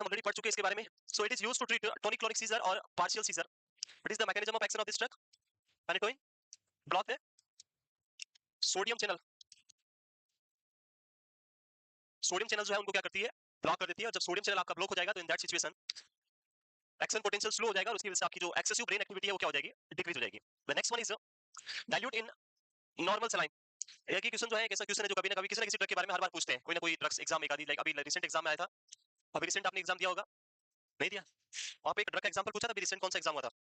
Already पढ़ चुके हैं इसके बारे में. So it is used to treat tonic clonic seizure और partial seizure. What is the mechanism of action of this drug? Phenytoin block the sodium channel. Sodium channel जो है उनको क्या करती है, ब्लॉक कर देती है. और जब सोडियम चैनल आपका ब्लॉक हो जाएगा तो in that situation action potential slow हो जाएगा और उसकी वजह से आपकी जो एक्सेसिव ब्रेन एक्टिविटी है वो क्या हो जाएगी, डिक्रीज हो जाएगी. The next one is dilute in normal saline. एक ही क्वेश्चन जो है, एक ऐसा क्वेश्चन है जो कभी ना कभी किसी ना किसी ड्रग के बारे में हर बार पूछते हैं. कोई ना कोई ड्रग्स एग्जाम में, लाइक अभी रिसेंट एग्जाम में आया था. अभी रिसेंट आपने एग्जाम दिया होगा, नहीं दिया? वहां पे एक ड्रग का एग्जांपल पूछा था. अभी रिसेंट कौन सा एग्जाम हुआ था?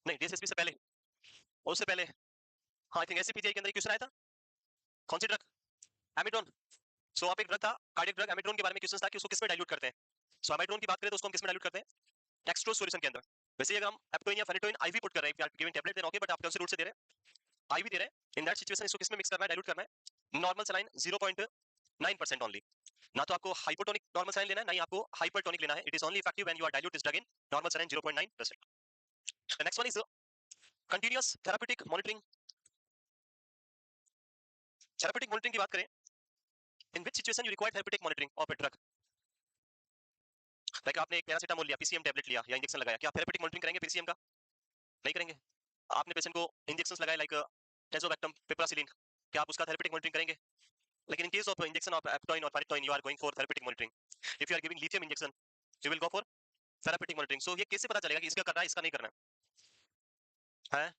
नहीं, डीएसएसपी से पहले और उससे पहले. हाँ, आई थिंक एससीपीजीआई के अंदर क्वेश्चन आया था. कौन सी ड्रग? एमिड्रोन. सो आप एक ड्रग था, कार्डियक ड्रग एमिड्रोन के बारे में क्वेश्चन था कि उसको किस में डाइल्यूट करते हैं. सो एमिड्रोन की बात करें तो उसको हम किस में डाइल्यूट करते हैं? डेक्सट्रोज सॉल्यूशन के अंदर. वैसे अगर हम एप्टोइन या फेनिटोइन आईवी पुट कर रहे हैं, गिवन टैबलेट देना ओके, बट आप कौन से रूट से दे रहे हैं? आईवी दे रहे हैं. इन दैट सिचुएशन इसको किस में मिक्स करना है, डाइल्यूट करना है? Normal saline 0.9% only. ना तो आपको हाइपोटोनिक नॉर्मल सलाइन लेना है, ना ही आपको हाइपरटोनिक लेना है. It is only effective when you are dilute this drug in normal saline 0.9%. The next one is continuous therapeutic monitoring. Therapeutic monitoring की बात करें, in which situation you require therapeutic monitoring of a drug? Like आपने एक paracetamol लिया, PCM tablet लिया या injection लगाया, क्या आप थेराप्यूटिक मॉनिटरिंग करेंगे पीसीएम का? नहीं करेंगे. आपने पेशेंट को इंजेक्शंस लगाए लाइक टेजोबैक्टम, पिपरासिलिन, क्या आप उसका थेरेपेटिक मॉनिटरिंग करेंगे? लेकिन in case of injection of Eptoin और phenytoin you are going for therapeutic monitoring. If you are giving lithium injection you will go for therapeutic monitoring. So ये कैसे पता चलेगा कि इसका करना है, इसका नहीं करना है?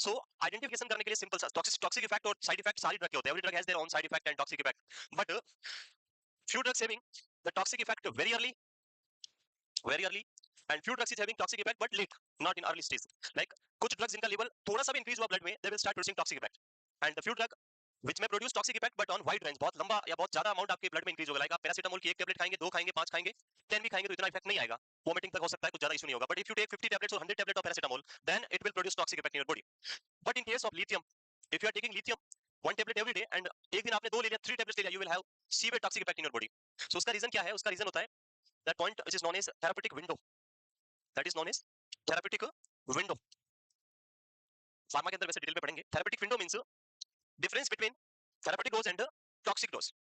सो आइडेंटिफिकेशन करने के लिए सिंपल सा टॉक्सिक इफेक्ट और साइड इफेक्ट सारी ड्रग के होते हैं. Every drug has their own side effect and toxic effect. But few drugs having the toxic effect very early, and few drugs is having toxic effect but late, not in early stage. Like कुछ drugs जिनका level थोड़ा सा भी increase हुआ blood में, they will start producing toxic effect. And the few drug which may produce toxic effect but on wide range, बहुत लंबा या बहुत ज्यादा अमाउंट आपके ब्लड में इंक्रीज होगा. लाइक आप पैरासिटामोल की एक टेबलेट खाएंगे, 2 खाएंगे, 5 खाएंगे, 10 भी खाएंगे तो इतना इफेक्ट नहीं आएगा. वोमिटिंग तक हो सकता है, कुछ ज्यादा इशू नहीं होगा. But if you take 50 tablets और 100 tablet of paracetamol, then it will produce toxic effect in your body. But in case of lithium, if you are taking lithium one tablet every day and एक दिन आपने 2 ले लिया, 3 tablets ले लिया, you will have severe toxic effect in your body. So उसका reason क्या है? उसका रीजन होता है that point which is known as therapeutic window. That is known as therapeutic window. Pharma के अंदर वैसे डिटेल में पढ़ेंगे. Therapeutic window means difference between therapeutic dose and toxic dose.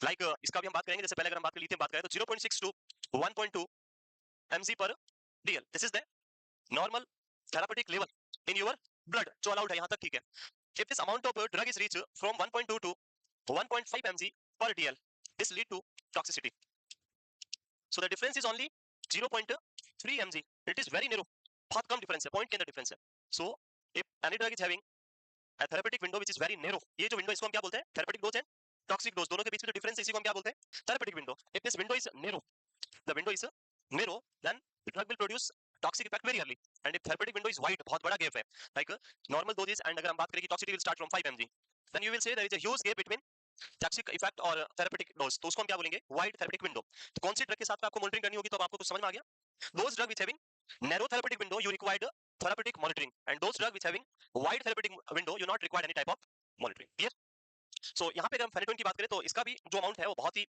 Like इसका भी हम बात करेंगे. जैसे पहले अगर हम बात करें लिथियम बात करें तो 0.6 to 1.2 mg per dl. This is the normal therapeutic level in your blood जो अलाउड है, यहां तक ठीक है. If this amount of drug is reach from 1.2 to 1.5 mg per dl, this lead to toxicity. So the difference is only 0.3 mg. It is very narrow. बहुत कम difference है, point के अंदर डिफरेंस है. So if any drug is having a therapeutic window which is very narrow, ये जो window इसको हम क्या बोलते हैं? Therapeutic dose and toxic dose दोनों के बीच में जो डिफरेंस है इसी को हम क्या बोलते हैं? Therapeutic window. If this window is narrow, the window is narrow, then the drug will produce toxic effect very early. And if therapeutic window is wide, बहुत बड़ा gap है, like normal doses, and अगर हम बात करें कि toxicity will start from 5 mg, then you will say there is a huge gap between toxic effect और therapeutic dose. तो उसको हम क्या बोलेंगे? Wide therapeutic window. तो कौन सी ड्रग के साथ में आपको मॉनिटरिंग करनी होगी? तो आपको कुछ समझ में आ गया? Those drug which having narrow therapeutic window you required therapeutic monitoring, and those drug which having wide therapeutic window you not required any type of monitoring. Clear? So यहाँ पे अगर हम फेनिटोइन की बात करें तो इसका भी जो अमाउंट है वो बहुत ही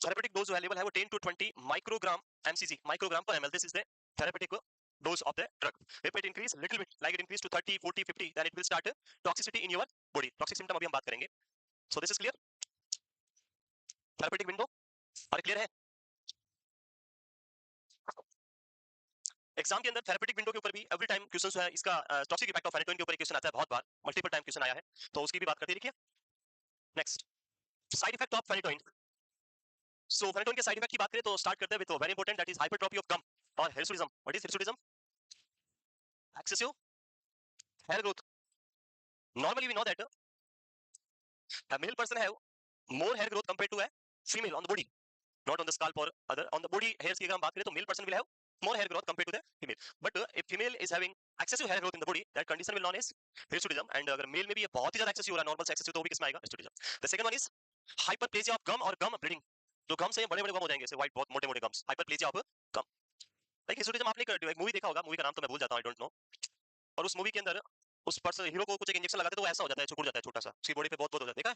therapeutic dose available है वो 10 to 20 microgram mcg, microgram per ml. This is the therapeutic dose of the drug. If it increase little bit, like it increase to 30, 40, 50, then it will start toxicity in your body. Toxic symptom अभी हम बात करेंगे. So this is clear? Therapeutic window और clear है? Exam के अंदर therapeutic window के ऊपर भी एवरी टाइम क्वेश्चन है. इसका टॉक्सिक इफेक्ट ऑफ फेनिटोइन के ऊपर क्वेश्चन आता है बहुत बार, मल्टीपल टाइम क्वेश्चन आया है, तो उसकी भी बात करते देखिए. Next, side effect of phenytoin. So phenytoin के साइड इफेक्ट की बात करें तो स्टार्ट करते हैं with very important, that is hypertrophy of gum और hirsutism. What is hirsutism? Excessive hair growth. Normally we know that a male person have more hair growth compared to a female on the body, not on the scalp or other on the body hairs की अगर हम बात करें तो male person will have more hair growth compared to the female. But if female is having excessive hair growth in the body, that condition will known as hirsutism. And अगर male में भी ये बहुत ही ज्यादा excessive हो रहा है, normal से excessive, तो वो भी किसमें आएगा? hirsutism. The second one is hyperplasia of gum और gum bleeding. जो gum से बड़े बड़े gum हो जाएंगे, ऐसे white बहुत मोटे मोटे gums. hyperplasia of gum. Like hirsutism आपने कर एक मूवी देखा होगा, मूवी का नाम तो मैं भूल जाता हूँ, आई डोंट नो. और उस मूवी के अंदर उस पर्सन हीरो को कुछ एक इंजेक्शन लगाते तो वो ऐसा हो जाता है, छुट जाता है छोटा सा, उसकी बॉडी पे बहुत बहुत हो जाता है, देखा है?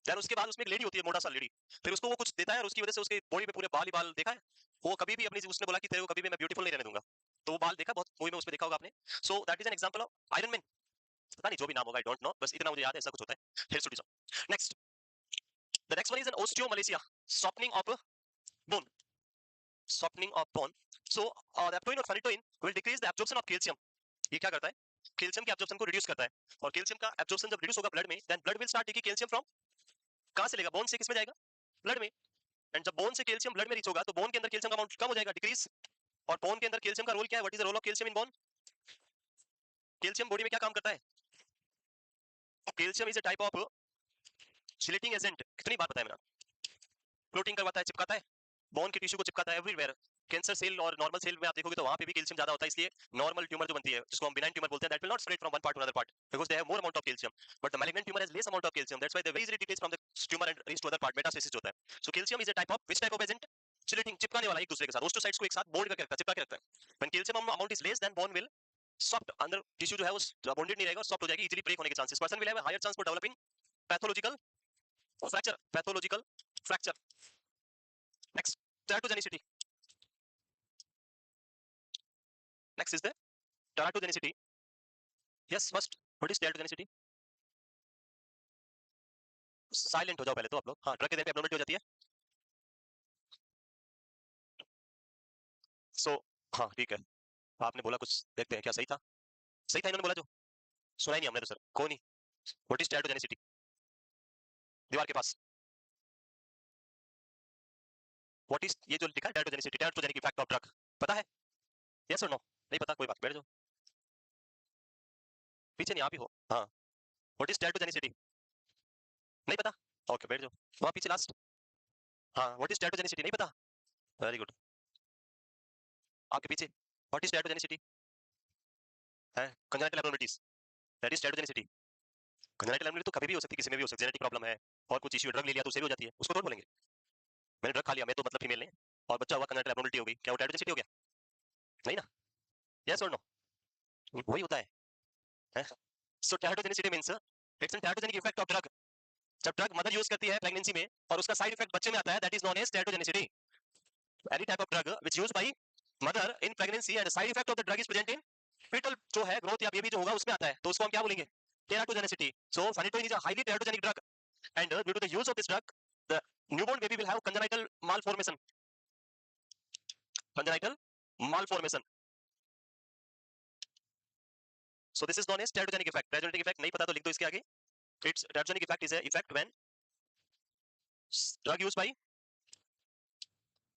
यार उसके बाद उसमें एक लेडी होती है, मोटा सा लेडी, फिर उसको वो कुछ देता है और उसकी वजह से उसके बॉडी पे पूरे बाल ही बाल, देखा है? वो कभी भी अपनी, उसने बोला कि तेरे को कभी भी मैं ब्यूटीफुल नहीं रहने दूंगा, तो वो बाल देखा बहुत मूवी में, उसमें देखा होगा आपने. So that is an example of iron man. पता नहीं जो भी नाम होगा, आई डोंट नो, बस इतना मुझे याद है ऐसा कुछ होता है. Hirsutism. Next, the next one is an osteomalacia, softening of bone, softening of bone. So the aptoin or phenytoin will decrease the absorption of calcium. ये क्या करता है? कैल्शियम के एब्जॉर्प्शन को रिड्यूस करता है, और कैल्शियम का एब्जॉर्प्शन जब रिड्यूस होगा ब्लड में, then blood will start taking calcium from, कहां से लेगा? बोन से, किसमें जाएगा? ब्लड में। एंड जब बोन से कैल्शियम ब्लड में रीच होगा तो बोन के अंदर कैल्शियम का अमाउंट कम हो जाएगा, डिक्रीज। और बोन के अंदर कैल्शियम का रोल क्या है? What is the role of calcium in bone? Calcium body में क्या काम करता है? Calcium is a type of chelating agent. कितनी बार बताया मैंने? फ्लोटिंग करवाता है, चिपकाता है, बोन के टिश्यू को चिपकाता है एवरीवेयर। कैंसर सेल और नॉर्मल सेल में आप देखोगे तो वहां पे भी कैल्शियम ज्यादा होता है, इसलिए नॉर्मल ट्यूमर जो बनती है, जिसको हम बिनाइन ट्यूमर बोलते हैं, that will not spread from one part to other part because they have more amount of calcium, but the malignant tumour has less amount of calcium, that's why they very easily detach from the tumour and reach to other part, metastasis होता है। So calcium is a type of, which type of agent? Chelating, चिपकाने वाला, एक दूसरे के साथ ओस्टोसाइट्स को एक साथ बोल्ड करके रखता है, चिपका के रखता है। When calcium amount is less than bone will soft, अंदर टिश्यू जो है वो बॉन्डेड नहीं रहेगा, सॉफ्ट हो जाएगी, इजीली ब्रेक होने के chances, person will have a higher chance for developing pathological fracture, pathological fracture. Next, teratogenicity. Next is the teratogenicity. Yes, first, what is teratogenicity? Silent हो जाओ पहले तो आप लोग। हाँ, ड्रग के देने पे एब्नॉर्मलिटी हो जाती है। सो हाँ ठीक है, आपने बोला कुछ, देखते हैं क्या सही था। सही था इन्होंने बोला जो? सुना ही नहीं हमने तो सर, कौन ही? What is teratogenicity? दीवार के पास व्हाट इज, ये जो लिखा है teratogenicity, teratogenic effect of drug, पता है? यस और नो? नहीं पता, कोई बात, बैठ जाओ। पीछे नहीं, आप ही हो। हाँ, व्हाट इज teratogenicity? नहीं पता? ओके, बैठ जाओ वहाँ पीछे लास्ट। हाँ, व्हाट इज teratogenicity? नहीं पता? वेरी गुड, आपके पीछे। What is teratogenicity? है congenital abnormalities, that is teratogenicity। Congenital abnormality तो कभी भी हो सकती है, किसी में भी हो सकती है, जेनेटिक प्रॉब्लम है और कुछ इश्यू, ड्रग ले लिया तो उसे भी हो जाती है, उसको थोड़ा बोलेंगे मैंने ड्रग खा लिया, मैं तो मतलब फीमेल ने, और बच्चा हुआ, कंजेनिटल एब्नॉर्मलिटी हो गई, क्या वो teratogenicity हो गया? नहीं ना? यस और नो? वही होता है? सो teratogenicity means it's an teratogenic effect of drug. जब ड्रग मदर यूज करती है प्रेगनेंसी में और उसका साइड इफेक्ट बच्चे में आता है, that is known as teratogenicity। Any type of drug which used by mother in pregnancy and side effect of the drug is present in fetal जो है ग्रोथ या बेबी जो होगा उसमें आता है, तो उसको हम क्या बोलेंगे? teratogenicity। So phenytoin is a highly teratogenic drug and due to the use of this drug the newborn baby will have congenital malformation, congenital malformation. So this is known as teratogenic effect। teratogenic effect नहीं पता तो लिख दो इसके आगे। Its teratogenic effect is a effect when drug used by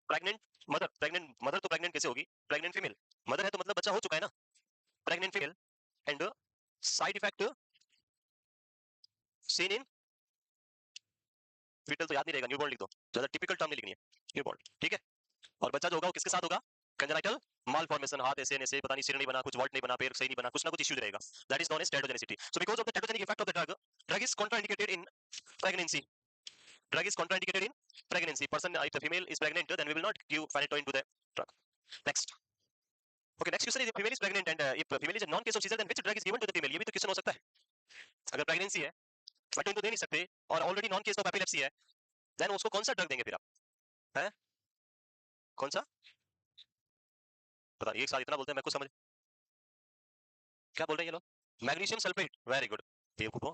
pregnant mother, pregnant mother तो pregnant कैसे होगी? pregnant female, mother है तो मतलब बच्चा हो चुका है ना, pregnant female and side effect seen in fetal तो याद नहीं रहेगा, न्यूबॉर्न लिख दो, ज्यादा टिपिकल टर्म नहीं लिखनी है, न्यूबॉर्न, ठीक है। और बच्चा जो होगा वो किसके साथ होगा? कंजेनिटल मालफॉर्मेशन, हाथ ऐसे ऐसे पता नहीं, सिर नहीं बना, कुछ वर्ड नहीं बना, पैर सही नहीं बना, कुछ ना कुछ इश्यू रहेगा, that is known as teratogenicity। So because of the teratogenic effect of the drug, drug is contraindicated in pregnancy, drug is contraindicated in pregnancy। person, if the female is pregnant then we will not give phenytoin to the drug। next, okay, next question is if female is pregnant and if female is a non case of seizure then which drug is given to the female? ये भी तो question हो सकता है। अगर pregnancy है, phenytoin तो दे नहीं सकते, और already non case of epilepsy है, देन उसको कौन सा ड्रग देंगे फिर आप? हैं, कौन सा? पता नहीं, एक साथ इतना बोलते हैं मैं कुछ समझ, क्या बोल रहे हैं ये लोग? मैग्नीशियम सल्फेट, वेरी गुड, बेवकूफ हो।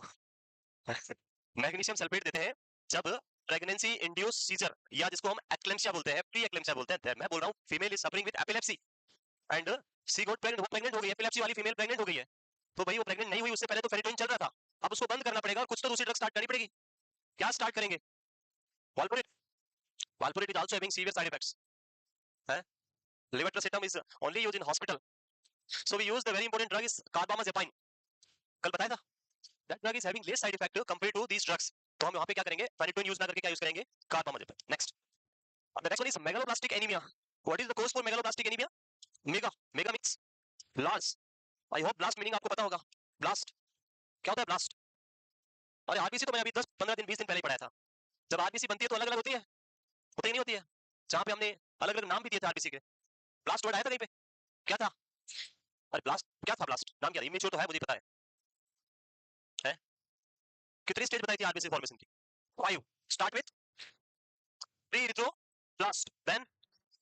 मैग्नीशियम सल्फेट देते हैं जब प्रेगनेंसी इंड्यूस सीजर, या जिसको हम एक्लेम्सिया बोलते हैं, प्री एक्लेम्सिया बोलते हैं। मैं बोल रहा हूँ female is suffering with epilepsy and she got pregnant, वो प्रेग्नेंट हो गई है, एपिलेप्सी वाली फीमेल प्रेग्नेंट हो गई है, तो भाई वो प्रेग्नेंट नहीं हुई उससे पहले तो फेनिटोइन चल रहा था, अब उसको बंद करना पड़ेगा और कुछ तो दूसरी ड्रग स्टार्ट करनी पड़ेगी। क्या स्टार्ट करेंगे? Valproate, valproate is also having severe side effects है। Levetiracetam is only used in hospital, so we use the very important drug is carbamazepine, कल बताया था, that drug is having less side effect compared to these drugs, तो हम वहां पे क्या करेंगे? फेनिटोइन यूज ना करके क्या यूज करेंगे? Carbamazepine. Next, the next one is megaloblastic anemia। what is the cause for megaloblastic anemia? Mega, mega means large, I hope blast meaning आपको पता होगा। ब्लास्ट क्या होता है? ब्लास्ट, अरे आरबीसी तो मैंने अभी 10-15 दिन 20 दिन पहले ही पढ़ाया था। जब आरबीसी बनती है तो अलग अलग होती है, होती ही नहीं होती है, जहाँ पे हमने अलग अलग नाम भी दिए थे आरबीसी के। ब्लास्ट वर्ड आया था कहीं पे? क्या था? अरे ब्लास्ट क्या था? ब्लास्ट नाम क्या था? इमेच्योर तो है, मुझे पता है? कितनी स्टेज बताई थी आरबीसी फॉर्मेशन की? 5। Start with pre erythroblast then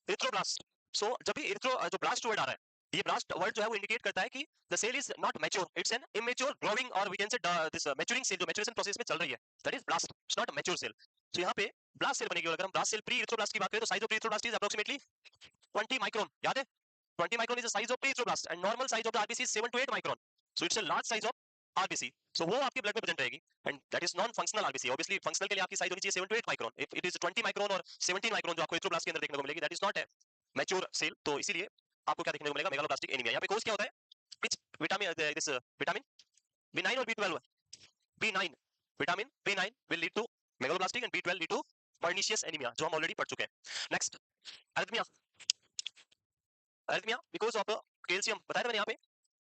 erythroblast. So जब भी इरिथ्रो जो ब्लास्ट वर्ड आ रहा है, ये ब्लास्ट वर्ड जो है वो इंडिकेट करता है कि the cell is not mature, it's an immature growing, और we can say this maturing cell जो मैच्योरेशन प्रोसेस में चल रही है, that is blast, it's not a mature cell. तो यहाँ पे ब्लास्ट सेल बनेगी, और अगर हम ब्लास्ट सेल प्री इरिथ्रोब्लास्ट की बात करें तो size of pre erythroblast is approximately 20 micron, याद है? 20 micron is the size of pre-irithoblast and normal size of the RBC is 7 to 8 micron. So it's a large size of RBC. So वो आपके blood में present रहेगी, and that is non-functional RBC. Obviously functional के लिए आपकी size होनी चाहिए 7 to 8 micron. If it is 20 micron और 17 micron जो आपको इरिथ्रोब्लास्ट के अंदर देखने को मिलेगी, that is not a mature cell. तो इसीलिए आपको क्या देखने को मिलेगा? Megaloblastic anaemia. यहाँ पे कोर्स क्या होता है? Which vitamin this vitamin B9 और B12? B9 vitamin B9 will lead to megaloblastic and B12 lead to pernicious anemia, जो हम ऑलरेडी पढ़ चुके हैं. Next, arrhythmia. Arrhythmia because of calcium, बताया था मैंने यहाँ पे,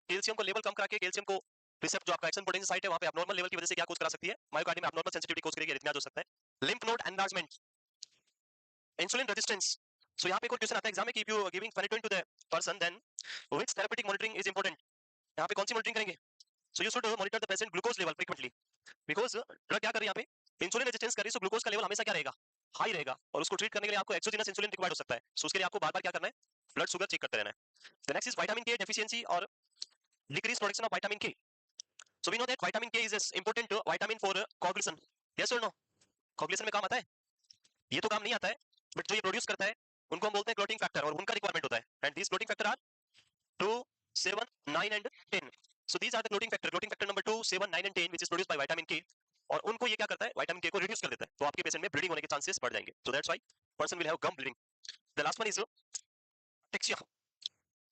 कैल्शियम को लेवल कम करा के कैल्शियम को रिसेप्ट जो आपका एक्शन पोटेंशियल साइट है वहां पे abnormal लेवल की वजह से क्या कोज करा सकती है? मायोकार्डियम में abnormal सेंसिटिविटी कोज करेगी, एरिथमिया हो सकता है. Lymph node enlargement, insulin resistance. So यहाँ पे कोई क्वेश्चन आता है एग्जाम में कि if you giving phenytoin to the person then which therapeutic monitoring is important? यहाँ पे कौन सी मॉनिटरिंग करेंगे? So you should monitor the patient glucose level frequently, because drug क्या कर रही है यहाँ पे? इंसुलिन रेजिस्टेंस कर रही है, सो ग्लूकोज का लेवल हमेशा क्या रहेगा? हाई रहेगा, और उसको ट्रीट करने के लिए आपको एक्सोजीनस इंसुलिन रिक्वायर्ड हो सकता है. सो उसके लिए आपको बार-बार क्या करना है? ब्लड शुगर चेक करते रहना है. द नेक्स्ट इज विटामिन के डेफिशिएंसी और डिक्रीज प्रोडक्शन ऑफ विटामिन के. So we know that vitamin K is an important vitamin for coagulation. Yes or no? Coagulation में काम आता है? ये तो काम नहीं आता है, but जो ये प्रोड्यूस करता है उनको हम बोलते हैं क्लोटिंग फैक्टर, और उनका रिक्वायरमेंट होता है. And these clotting factor are 2, 7, 9 and 10. So these are the clotting factor. Clotting factor number 2, 7, 9 and 10 which is produced by vitamin K. और उनको ये क्या करता है? विटामिन के को रिड्यूस कर देता है, तो आपके पेशेंट में ब्लीडिंग होने के चांसेस बढ़ जाएंगे. So that's why person will have gum bleeding. The last one is ataxia,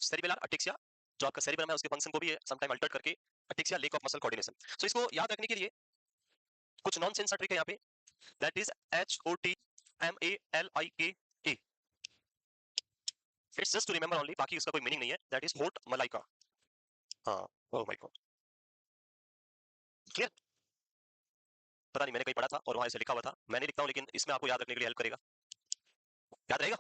cerebellar ataxia. जो आपका सेरिबेलम है उसके फंक्शन को भी समटाइम अल्टर करके ataxia, lack of muscle coordination. So इसको याद रखने के लिए कुछ नॉनसेंस ट्रिक है यहाँ पे. That is HOTMALIKA. It's just to remember only, बाकी इसका कोई मीनिंग नहीं है. दैट इज होट मलाइका. हाँ, ओह माय गॉड, क्लियर? पता नहीं, मैंने कहीं पढ़ा था और वहां ऐसे लिखा हुआ था, मैं नहीं लिखता हूँ, लेकिन इसमें आपको याद रखने के लिए हेल्प करेगा. याद रहेगा?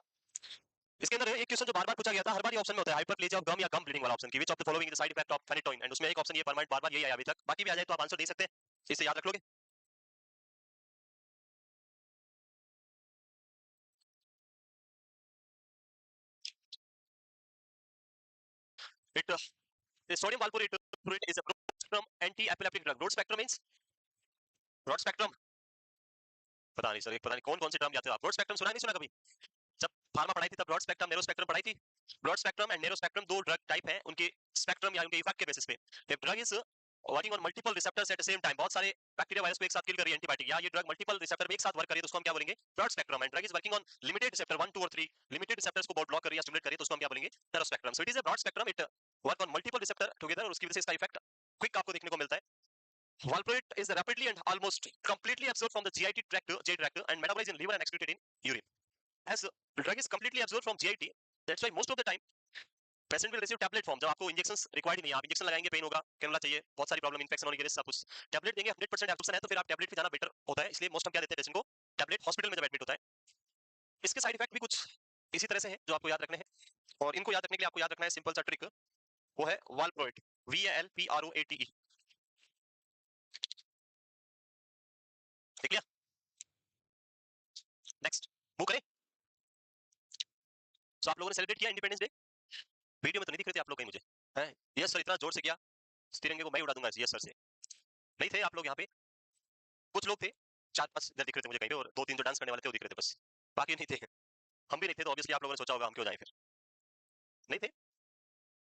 इसके अंदर एक क्वेश्चन जो बार-बार पूछा गया था, हर बार ये ऑप्शन में होता है, हाइपरप्लेजिया ऑफ गम या गम ब्लीडिंग वाला ऑप्शन, की which of the following is the side effect of phenytoin, and उसमें एक ऑप्शन ये परमानेंट बार-बार यही आया अभी तक. बाकी भी आ जाए तो आप आंसर दे सकते हैं, इसे याद रख लोगे. It the sodium valproate is a broad spectrum anti-epileptic drug. Broad spectrum means broad spectrum. पता नहीं सर, पता नहीं कौन कौन से टर्म जाते हो आप. ब्रॉड स्पेक्ट्रम सुना नहीं सुना कभी? जब फार्मा पढ़ाई थी तब ब्रॉड स्पेक्ट्रम नैरो स्पेक्ट्रम पढ़ाई थी. Broad spectrum and narrow spectrum दो ड्रग टाइप हैं, उनके स्पेक्ट्रम या उनके इफेक्ट के बेसिस पे. If drug is working on multiple receptors at the same time, बहुत सारे बैक्टीरिया वायरस को एक साथ किल कर रही है एंटीबायोटिक, या ये ड्रग मल्टीपल रिसेप्टर में एक साथ वर्क कर रही है, तो उसको हम क्या बोलेंगे? Broad spectrum. And drug is working on limited receptor 1, 2 और 3, लिमिटेड रिसेप्टर्स को ब्लॉक कर रही है, स्टिमुलेट कर रही है, तो उसको हम क्या बोलेंगे? Narrow spectrum. So it is a broad spectrum, it work on multiple receptor together, और उसकी वजह से इसका इफेक्ट क्विक आपको देखने को मिलता है. Valproate is rapidly and almost completely absorbed from the GIT tract, and metabolized in liver and excreted in urine. As the drug is completely absorbed from GIT, that's why most of the time patient will receive tablet form. जब आपको injections required नहीं है, आप injection लगाएंगे, pen होगा, cannula चाहिए, बहुत सारी प्रॉब्लम, इन्फेक्शन होने की वजह से आप उस टैबलेट देंगे. 100% एब्जॉर्प्शन है तो फिर आप टैबलेट पे जाना बेटर होता है, इसलिए मोस्ट हम क्या देते हैं पेशेंट को? टैबलेट. हॉस्पिटल में जब एडमिट होता है. इसके साइड इफेक्ट भी कुछ इसी तरह से हैं जो आपको याद रखने हैं, और इनको याद रखने के लिए आपको याद रखना है सिंपल सा ट्रिक, वो है वालप्रोएट, VALPROATE. ठीक है? नेक्स्ट मूव करें. सो आप लोगों ने सेलिब्रेट किया इंडिपेंडेंस डे? वीडियो में तो नहीं दिख रहे थे आप लोग कहीं मुझे, हैं? यस सर, इतना जोर से किया, तिरंगे को मैं ही उड़ा दूंगा. यस सर से नहीं थे आप लोग यहाँ पे, कुछ लोग थे, 4-5 इधर दिख रहे थे मुझे कहीं पे, और 2-3 जो डांस करने वाले थे वो दिख रहे थे बस, बाकी नहीं थे. हम भी नहीं थे, तो ऑब्वियसली आप लोगों ने सोचा होगा हम क्यों जाएं फिर. नहीं थे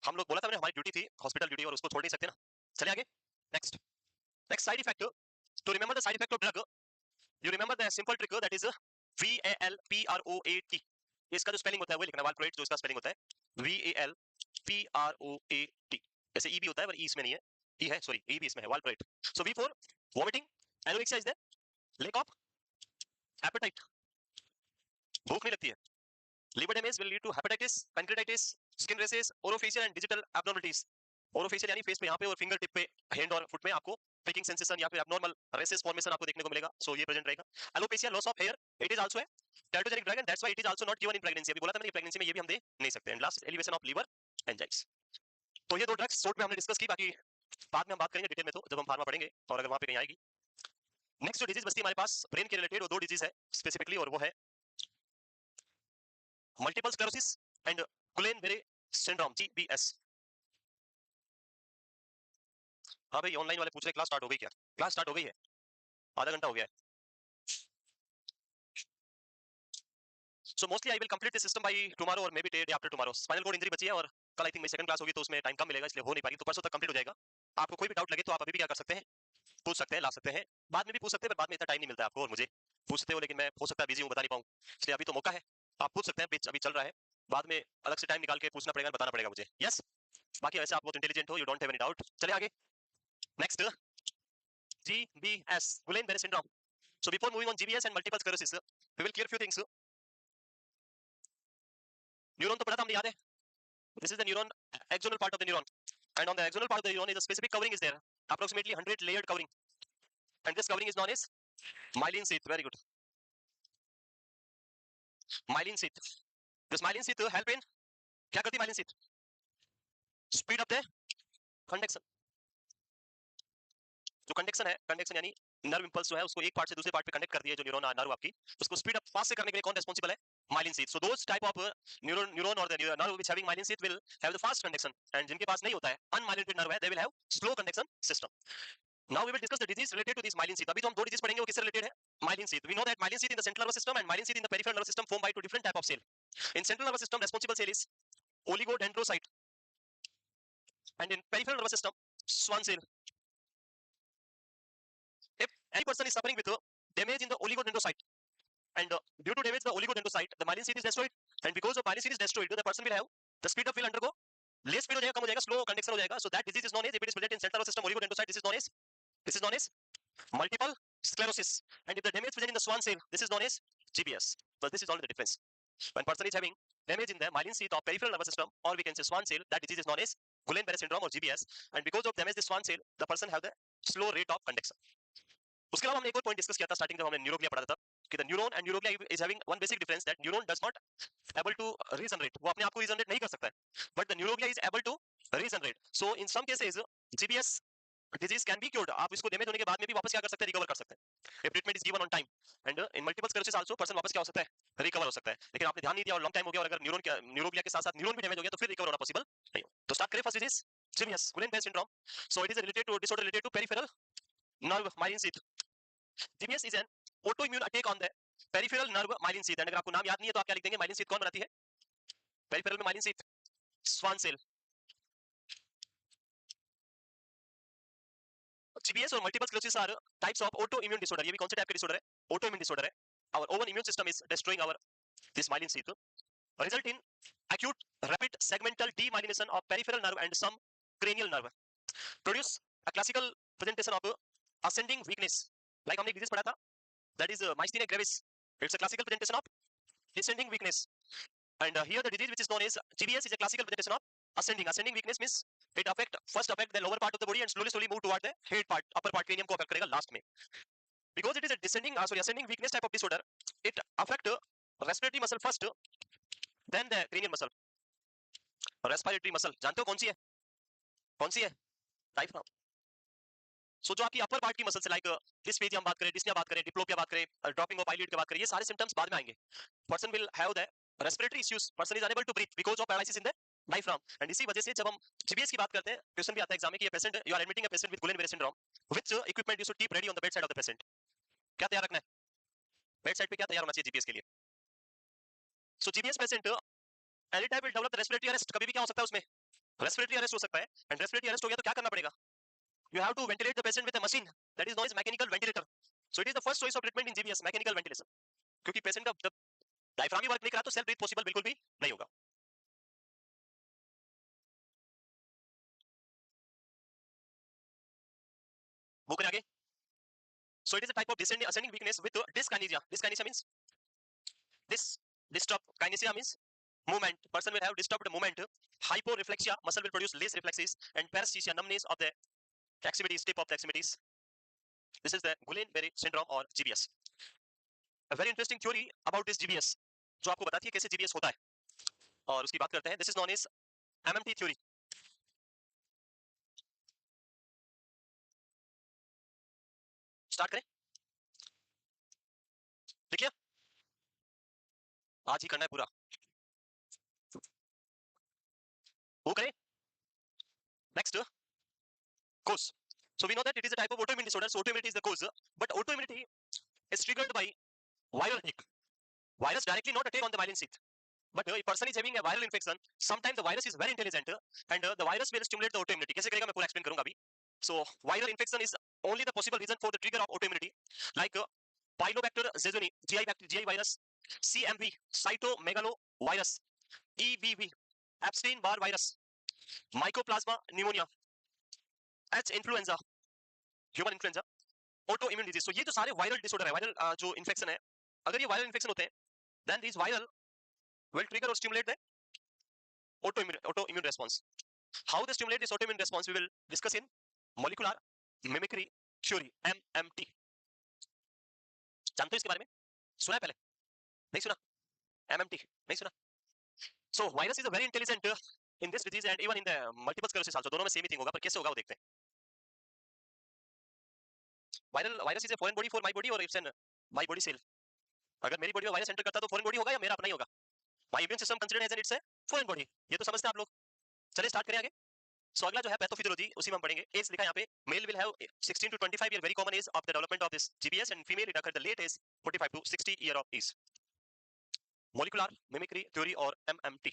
हम लोग, बोला था मैंने, हमारी ड्यूटी थी, हॉस्पिटल ड्यूटी, और उसको छोड़ नहीं सकते ना. चलिए आगे. Next, next side effect. To remember the side effect of drug, you remember the simple trick that is VALPROAT. इसका जो स्पेलिंग होता है वो लिखना, वालप्रोएट जो इसका स्पेलिंग होता है VALPROAT. ऐसे ई भी होता है पर ई इसमें नहीं है, ई है, सॉरी ई भी इसमें है, valproate. So V for vomiting, anorexia is there, lack of appetite, भूख नहीं लगती है. Liver damage will lead to hepatitis, pancreatitis, skin rashes, orofacial and digital abnormalities. Orofacial यानी फेस पे यहाँ पे और फिंगर टिप पे, हैंड और फुट में आपको प्रिकिंग सेंसेशन या फिर एब्नॉर्मल रेसेस फॉर्मेशन आपको देखने को मिलेगा. सो ये प्रेजेंट रहेगा. Alopecia, loss of hair, it is also है teratogenic drug, and that's why it is also not given in pregnancy. अभी बोला था मैंने, प्रेगनेंसी में ये भी हम दे नहीं सकते. And last, elevation of liver enzymes. तो ये दो ड्रग्स शॉर्ट में हमने डिस्कस की, बाकी बाद में हम बात करेंगे डिटेल में, तो जब हम फार्मा पढ़ेंगे और अगर वहां पे कहीं आएगी. नेक्स्ट जो डिजीज बचती है हमारे पास ब्रेन के रिलेटेड, वो दो डिजीज है स्पेसिफिकली, और वो है multiple sclerosis and Guillain Barre syndrome, GBS. हाँ भाई, ऑनलाइन वाले पूछ रहे क्लास स्टार्ट हो गई क्या? क्लास स्टार्ट हो गई है, आधा घंटा हो गया है. So mostly I will complete this system by tomorrow or maybe day after tomorrow. Spinal cord injury बची है और कल आई थिंक मेरी सेकंड क्लास होगी तो उसमें टाइम कम मिलेगा इसलिए हो नहीं पाएगी, तो परसों तक कंप्लीट हो जाएगा। आपको कोई भी डाउट लगे तो आप अभी भी क्या कर सकते हैं, पूछ सकते हैं, ला सकते हैं, बाद में भी पूछ सकते हैं, पर बाद में इतना टाइम नहीं मिलता आपको और मुझे। पूछते हो लेकिन मैं हो सकता है बिजी हूँ, बता नहीं पाऊँ, इसलिए अभी तो मौका है, आप पूछ सकते हैं, पिच अभी चल रहा है, बाद में अलग से टाइम निकाल के पूछना पड़ेगा, बताना पड़ेगा मुझे। यस, बाकी वैसे आप बहुत इंटेलिजेंट हो, you don't have any doubt. चलिए आगे, next GBS, Guillain-Barré syndrome. So before moving on GBS and multiple sclerosis, we will clear few things. Neuron तो पढ़ा था हमने, याद है? This is the neuron, axonal part of the neuron, and on the axonal part of the neuron is a specific covering is there, approximately 100 layered covering, and this covering is known as myelin sheath. Very good. Myelin sheath. This myelin sheath help in, क्या करती है myelin sheath? Speed up the conduction. जो conduction है, conduction यानी nerve impulse जो है उसको एक पार्ट से दूसरे पार्ट पे कनेक्ट करती है, जो न्यूरॉन नर्व आपकी, उसको स्पीड अप फास्ट से करने के लिए कौन रिस्पांसिबल है? myelin sheath. So those type of neuron or the nerve which having myelin sheath will have the fast conduction, and जिनके पास नहीं होता है, unmyelinated nerve है, they will have slow conduction system. Now we will discuss the disease related to this myelin sheath. अभी तो हम दो disease पढ़ेंगे, वो किससे रिलेटेड है? myelin sheath. We know that myelin sheath in the central nervous system and myelin sheath in the peripheral nervous system formed by two different type of cell. In central nervous system responsible cell is oligodendrocyte, and in peripheral nervous system Schwann cell. If any person is suffering with damage in the oligodendrocyte, and due to damage the oligodendrocyte, the myelin sheath is destroyed, and because of myelin sheath is destroyed, the person will have the speed up will undergo less speed हो जाएगा, कम हो जाएगा, slow conduction हो जाएगा. So that disease is known as, if it is present in central nervous system oligodendrocyte, this is known as multiple sclerosis. And if the damage present in the Schwann cell, this is known as GBS. But this is only the difference. When person is having damage in the myelin sheath of peripheral nervous system, or we can say Schwann cell, that disease is known as Guillain-Barré syndrome or GBS. And because of damage the Schwann cell, the person have the slow rate of conduction. उसके अलावा हमने एक और point discuss किया था starting, जब हमने neuroglia पढ़ा था, कि the neuron and neuroglia is having one basic difference, that neuron does not able to regenerate, वो अपने आप को रीजनरेट नहीं कर सकता है, but the neuroglia is able to regenerate. So in some cases GBS disease can be cured. आप इसको डैमेज होने के बाद में भी वापस क्या कर सकते हैं, रिकवर कर सकते हैं, if treatment is given on time. And in multiple sclerosis also person वापस क्या हो सकता है, रिकवर हो सकता है. लेकिन आपने ध्यान नहीं दिया और लॉन्ग टाइम हो गया, और अगर न्यूरोग्लिया के साथ साथ न्यूरॉन भी डैमेज हो गया तो फिर रिकवर होना पॉसिबल नहीं हो. तो स्टार्ट करें first disease, GBS, Guillain-Barré syndrome. So it is related to disorder related to peripheral nerve myelin sheath. GBS is an autoimmune attack on the peripheral nerve myelin sheath. And अगर आपको नाम याद नहीं है तो आप क्या लिख देंगे, myelin sheath कौन बनाती है, पेरिफेरल में myelin sheath, Schwann cell. GBS और multiple sclerosis are types of autoimmune disorder. ये भी कौन से टाइप का डिसऑर्डर है, autoimmune disorder है. Our own immune system is destroying our this myelin sheath, result in acute rapid segmental demyelination of peripheral nerve and some cranial nerve, produce a classical presentation of ascending weakness. Like हमने एक disease पढ़ा था, that is myasthenia gravis. It's a classical presentation of descending weakness. And here the disease which is known as GBS is a classical presentation of ascending weakness, means it first affect the lower part of the body and slowly move toward the head part, upper part, cranium को affect करेगा last में. Because it is a ascending weakness type of disorder, it affect respiratory muscle first, then the cranial muscle. Respiratory muscle जानते हो कौन सी है, कौन सी है, diaphragm. सो जो आपकी अपर पार्ट की मसल से, लाइक डिस्फेजिया हम बात करें, डिस्निया बात करें, डिप्लोपिया बात करें, ड्रॉपिंग ऑफ आईलिड की बात करें, ये सारे सिम्टम्स बाद में आएंगे. Person will have the respiratory issues, person is unable to breathe because of paralysis in the diaphragm. And इसी वजह से जब हम जीबीएस की बात करते हैं, क्वेश्चन भी आता है एग्जाम में कि ये patient, you are admitting a patient with Guillain-Barré syndrome, which equipment you should keep ready on the bed side of the patient. क्या तैयार रखना है, बेड साइड पे क्या तैयार होना चाहिए जीबीएस के लिए. So GBS patient any time will develop respiratory arrest, कभी भी क्या हो सकता है उसमें, रेस्पिरेटरी अरेस्ट हो सकता है. एंड रेस्पिरेटरी अरेस्ट हो गया तो क्या करना पड़ेगा, you have to ventilate the patient with a machine that is known as mechanical ventilator. So it is the first choice of treatment in GBS, mechanical ventilation. क्योंकि पेशेंट का जब diaphragm ही work नहीं करा तो सेल्फ ब्रीथ पॉसिबल बिल्कुल भी नहीं होगा. वो करें आगे. So it is a type of ascending weakness with dyskinesia. Dyskinesia means disturbed. Kinesia means movement. Person will have disturbed movement. Hyporeflexia, muscle will produce less reflexes, and paresthesia, numbness of the extremities, tip of the extremities. This is the Guillain-Barré syndrome or GBS. A very interesting theory about this GBS, जो आपको बताती है कैसे GBS होता है, और उसकी बात करते हैं. This is known as MMT theory. Start करें, ठीक है, आज ही करना है पूरा. वो करें. Next, cause. So we know that it is a type of autoimmune disorder. So autoimmunity is the cause, but autoimmunity is triggered by viral tick. Virus directly not attack on the myelin sheath, but a person is having a viral infection. Sometimes the virus is very intelligent, and the virus will stimulate the autoimmunity. कैसे करेगा मैं पूरा explain करूंगा अभी. So viral infection is only the possible reason for the trigger of autoimmunity, like Pylobacter jejuni, GI virus, CMV, cytomegalovirus, EBV, Epstein-Barr virus, Mycoplasma pneumonia, H influenza, human influenza, autoimmune disease. So ये जो सारे viral disorder है, viral जो infection है, अगर ये viral infection होते हैं, then these viral will trigger or stimulate the autoimmune response. How they stimulate this autoimmune response we will discuss in molecular mimicry theory, MMT. जानते हो इसके बारे में? सुना है पहले? नहीं सुना? MMT नहीं सुना? So virus is a very intelligent in this disease and even in the multiple sclerosis also. दोनों में same ही thing होगा, पर कैसे होगा वो देखते हैं. Virus is a foreign body for my body or it's an my body cell. अगर मेरी बॉडी में वायरस एंटर करता तो foreign body होगा या मेरा अपना ही होगा? My immune system considered as it's a foreign body. ये तो समझते हैं आप लोग. चलिए स्टार्ट करें आगे. सो अगला जो है पैथोफिजियोलॉजी, उसी में हम पढ़ेंगे. एज लिखा है यहाँ पे, male will have 16 to 25 year, very common age of the development of this GBS, and female it occur the late age 45 to 60 year of age. Molecular mimicry theory और MMT.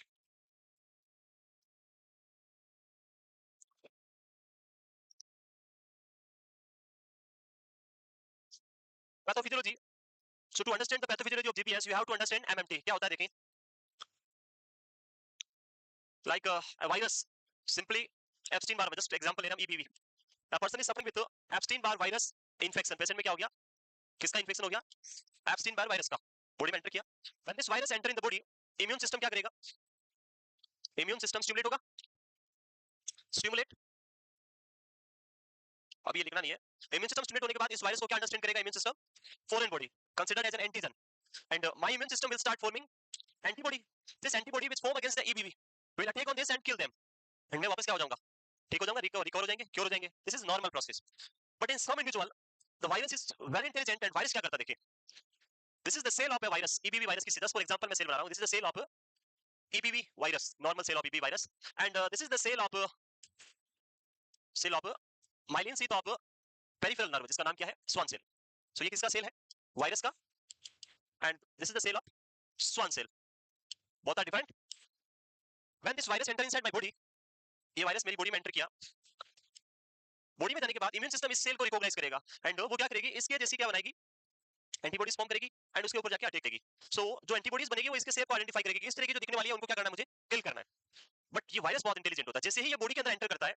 Pathophysiology. So to understand the pathophysiology of GBS you have to understand MMT. क्या होता है देखें. Like a virus, simply Epstein Barr, just example ले रहा हूं, EBV. A person is suffering with Epstein Barr virus infection. Patient में क्या हो गया? किसका इन्फेक्शन हो गया? एप्स्टीन-बार वायरस का. बॉडी में एंटर किया. When this virus enter in the body, immune system क्या करेगा? इम्यून सिस्टम स्टिमुलेट होगा. स्टिमुलेट, अभी ये लिखना नहीं है. इम्यून सिस्टम स्टिमुलेट होने के बाद इस वायरस को क्या अंडरस्टैंड करेगा? Immune system foreign body considered as an antigen, and my immune system will start forming antibody. This antibody which form against the EBV will attack on this and kill them. And मैं वापस क्या हो जाऊंगा? ठीक हो जाऊंगा, recover हो जाएंगे, क्योर हो जाएंगे. This is normal process. But in some individual the virus is very intelligent, and virus क्या करता है देखिए. This is the cell of a virus, EBV virus की. जस्ट फॉर एग्जांपल मैं सेल बना रहा हूं. This is the cell of EBV virus, normal cell of EBV virus, and this is the cell of myelin sheath of peripheral nerve, जिसका नाम क्या है? Schwann cell. सो ये किसका सेल है? वायरस का. And this is the cell of Schwann cell. Both are different. When this virus enter inside my body, ये virus मेरी बॉडी में एंटर किया. बॉडी में जाने के बाद इम्यून सिस्टम इस सेल को रिकॉग्नाइज करेगा, एंड वो क्या करेगी? इसके जैसी क्या बनाएगी? एंटीबॉडीज फॉर्म करेगी, एंड उसके ऊपर जाके अटैक करेगी. सो जो एंटीबॉडीज बनेगी वो इसके शेप को आइडेंटिफाई करेगी. इस तरह की जो दिखने वाली है उनको क्या करना है? मुझे किल करना है. बट ये वायरस बहुत इंटेलिजेंट होता है. जैसे ही ये बॉडी के अंदर एंटर करता है,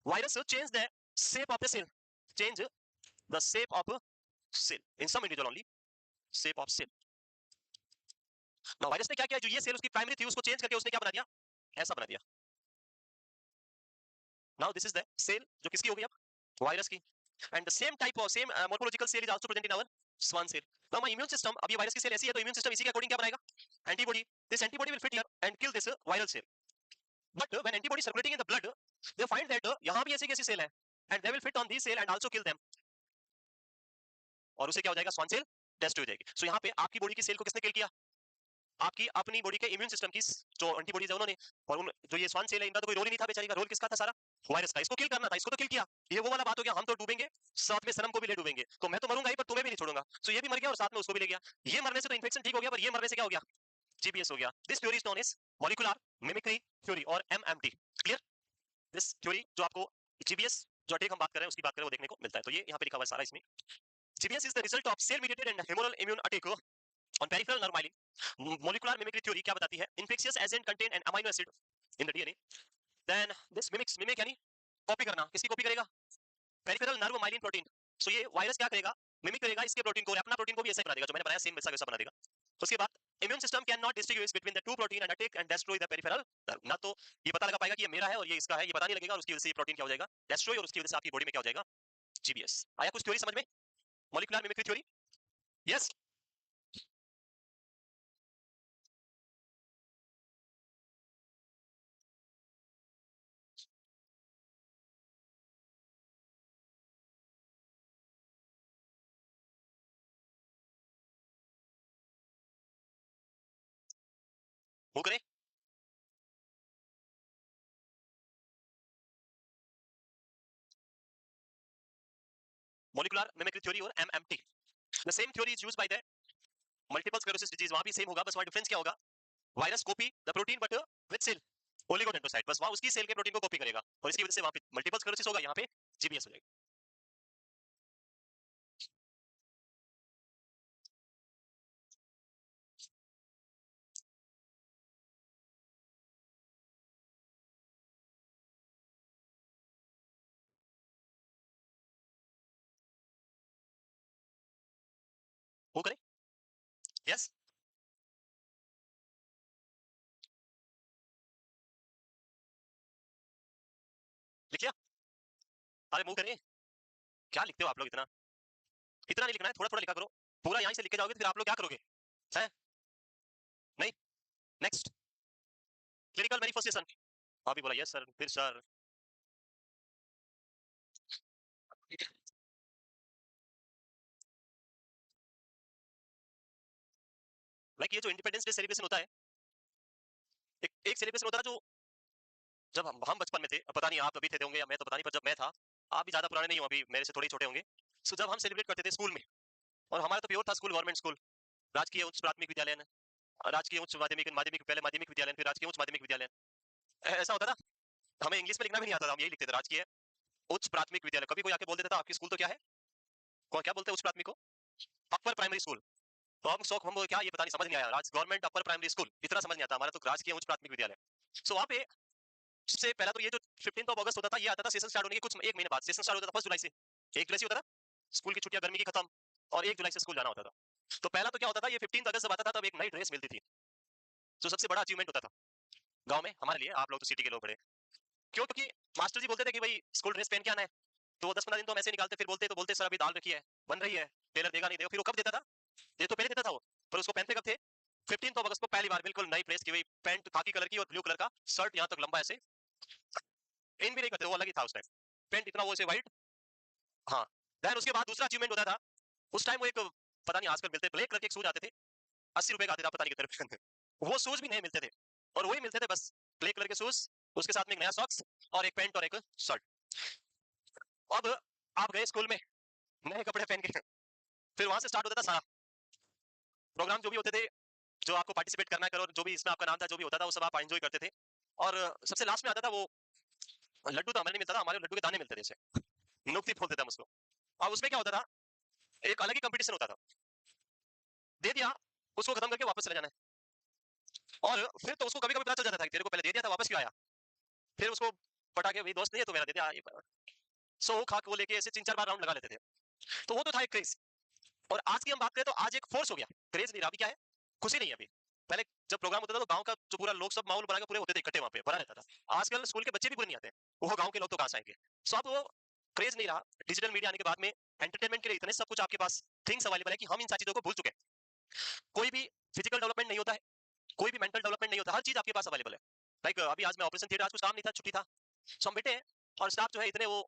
virus change the shape of the cell, change the shape of cell in some individual only, shape of cell. Now virus ने क्या किया? जो ये सेल उसकी प्राइमरी थी उसको चेंज करके उसने क्या बना दिया? ऐसा बना दिया. Now this is the cell जो किसकी हो गई? अब वायरस की. And the same type of same morphological cell is also present in our own cell. Now my immune system, अब ये वायरस की सेल ऐसी है तो इम्यून सिस्टम इसी के अकॉर्डिंग क्या बनाएगा? Antibody. This antibody will fit here and kill this viral cell. But when antibody circulating in the blood, they find that यहां भी ऐसी कैसी सेल है, and they will fit on this cell and also kill them. और उसे क्या हो जाएगा? स्वान सेल डेस्ट्रॉय हो जाएगी. सो यहाँ पे आपकी बॉडी की सेल को किसने किल किया? आपकी अपनी बॉडी के इम्यून सिस्टम की जो एंटीबॉडीज है उन्होंने. और उन जो ये स्वान सेल है इनका तो कोई रोल ही नहीं था बेचारी का. रोल किसका था? सारा वायरस का. इसको किल करना था, इसको तो किल किया. ये वो वाला बात हो गया, हम तो डूबेंगे साथ में सनम को भी ले डूबेंगे. तो मैं तो मरूंगा ही, पर तुम्हें भी नहीं छोड़ूंगा. सो ये भी मर गया और साथ में उसको भी ले गया. ये मरने से तो इन्फेक्शन ठीक हो गया, पर ये मरने से क्या हो गया? जीबीएस हो गया. This theory is known as molecular mimicry theory और एमएमटी. क्लियर? दिस थ्योरी जो आपको जीबीएस जो अटैक हम बात कर रहे हैं उसकी बात करें वो देखने को मिलता है. तो ये यहाँ पे लिखा हुआ है सारा इसमें. GBS is the result of cell mediated and humoral immune attack on peripheral nerve myelin. Molecular mimicry theory क्या बताती है? Infectious agent contain an amino acid in the DNA. Then this mimics, mimic यानी copy करना. किसकी copy करेगा? Peripheral nerve myelin protein. So ये virus क्या करेगा? मिमिक करेगा इसके प्रोटीन को, और अपना प्रोटीन को भी ऐसे बना देगा जो मैंने बनाया, सेम वैसा वैसा बना देगा. उसके बाद immune system can not distinguish between the two protein and attack and destroy the peripheral nerve. ना तो ये पता लगा पाएगा कि ये मेरा है और ये इसका है, ये पता नहीं लगेगा, और उसकी वजह से ये प्रोटीन क्या हो जाएगा? डिस्ट्रॉय, और उसकी वजह से आपकी बॉडी में क्या हो जाएगा? जीबीएस. आया कुछ थ्योरी समझ में? Molecular mimicry theory. यस. वो करें. Molecular mimicry theory or MMT. The same theory is used by the multiple sclerosis disease वहां भी सेम होगा, बस वहां डिफरेंस क्या होगा, virus copy the protein but with cell oligodendrocyte, बस वहां उसकी सेल के प्रोटीन को कॉपी करेगा और इसकी वजह से वहां पे मल्टीपल स्क्लेरोसिस होगा, यहाँ पे जीबीएस हो जाएगा। वो करें, यस लिखिए, अरे मूव करिए, क्या लिखते हो आप लोग इतना, इतना नहीं लिखना है, थोड़ा थोड़ा लिखा करो, पूरा यहीं से लिख के जाओगे तो फिर आप लोग क्या करोगे, है नहीं। नेक्स्ट, क्लिनिकल मैनिफेस्टेशन, अभी बोला यस सर, फिर सर। लाइक ये जो इंडिपेंडेंस डे सेलिब्रेशन होता है, एक सेलिब्रेशन होता है जो जब हम बचपन में थे, अब पता नहीं आप अभी थे होंगे या मैं तो पता नहीं, पर जब मैं था, आप भी ज्यादा पुराने नहीं हो अभी, मेरे से थोड़े ही छोटे होंगे। सो जब हम सेलिब्रेट करते थे स्कूल में, और हमारा तो प्योर था स्कूल, गवर्नमेंट स्कूल, राजकीय उच्च प्राथमिक विद्यालय, राजकीय उच्च माध्यमिक माध्यमिक पहले माध्यमिक विद्यालय, फिर राजकीय उच्च माध्यमिक विद्यालय, ऐसा होता था। हमें इंग्लिश में लिखना भी नहीं आता था, हम यही लिखते थे, राजकीय उच्च प्राथमिक विद्यालय। कभी कोई आके बोल देता था आपकी स्कूल तो क्या है, कौन क्या बोलते हैं उच्च प्राथमिक को, अपर प्राइमरी स्कूल। तो हम शौक, हम क्या ये पता नहीं, समझ नहीं आया, राज गवर्नमेंट अपर प्राइमरी स्कूल इतना समझ नहीं आता हमारा, तो राजकीय उच्च प्राथमिक विद्यालय। सो वहाँ पे सबसे पहला तो ये जो 15 ऑफ अगस्त होता था, ये आता था सेशन स्टार्ट होने के कुछ एक महीने बाद, सेशन स्टार्ट होता था 1 जुलाई से, 1 जुलाई से होता था, स्कूल की छुट्टियां गर्मी की खत्म, और 1 जुलाई से स्कूल जाना होता था। तो पहला तो क्या होता था, ये 15 अगस्त जब आता था तब एक नई ड्रेस मिलती थी, जो सबसे बड़ा अचीवमेंट होता था गांव में हमारे लिए, आप लोग तो सिटी के लोग बड़े, क्यों, क्योंकि मास्टर जी बोलते थे कि भाई स्कूल ड्रेस पहन के आना है, तो 10-15 दिन तो हम ऐसे निकालते, फिर बोलते तो बोलते सर अभी दाल रखी है, बन रही है, टेलर देगा नहीं देगा, फिर वो कब देता था, ये तो पहले देता था वो, पर उसको पहनते कब थे, 15 अगस्त को पहली बार बिल्कुल नई ड्रेस की, वही पैंट खाकी कलर की और ब्लू कलर का शर्ट यहाँ तक लंबा ऐसे, इन भी नहीं करते, वो अलग ही था उस टाइम, पैंट इतना वो ऐसे व्हाइट। हाँ, देन उसके बाद दूसरा अचीवमेंट होता था, उस टाइम वो एक, पता नहीं आजकल मिलते ब्लैक कलर के एक शूज आते थे, 80 रुपए का आते थे, पता नहीं कितने रुपए के, वो शूज भी नहीं मिलते थे, और वही मिलते थे बस, ब्लैक कलर के शूज, उसके साथ में एक नया सॉक्स और एक पैंट और एक शर्ट। अब आप गए स्कूल में नए कपड़े पहन के, फिर वहां से स्टार्ट होता था सारा प्रोग्राम, जो भी होते थे, जो आपको पार्टिसिपेट करना करो, जो भी इसमें आपका नाम था, जो भी होता था वो सब आप एंजॉय करते थे। और सबसे लास्ट में आता था वो लड्डू, तो हमें नहीं मिलता था, हमारे लड्डू के दाने मिलते थे, जैसे नुक्ति बोलते थे हम उसको। और उसमें क्या होता था, एक अलग ही कंपटीशन होता था, दे दिया उसको खत्म करके वापस चले जाना है, और फिर तो उसको कभी कभी पता चल जाता था कि तेरे को पहले दे दिया था, वापस क्यों आया, फिर उसको पटाखे, भाई दोस्त नहीं है तो मेरा दे दिया, सो खा के वो लेके ऐसे 3-4 बार राउंड लगा लेते थे। तो वो तो था एक क्रेज। और आज की हम बात करें तो आज एक फोर्स हो गया, क्रेज नहीं रहा, अभी क्या है, खुशी नहीं है अभी। पहले जब प्रोग्राम होता था तो गांव का जो पूरा लोग सब माहौल बना के पूरे होते थे इकट्ठे, वहां पे भरा रहता था। आजकल स्कूल के बच्चे भी पूरे नहीं आते, वो गांव के लोग तो कहां से आएंगे। सो अब वो क्रेज नहीं रहा, डिजिटल मीडिया आने के बाद में एंटरटेनमेंट के लिए इतने सब कुछ आपके पास थिंग्स अवेलेबल है कि हम इन सारी चीजों को भूल चुके हैं। कोई भी फिजिकल डेवलपमेंट नहीं होता है, कोई भी मेंटल डेवलपमेंट नहीं होता, हर चीज आपके पास अवेलेबल है। लाइक अभी आज मैं ऑपरेशन थिएटर, आज कुछ काम नहीं था, छुट्टी था, सो हम बैठे हैं, और स्टाफ जो है इतने वो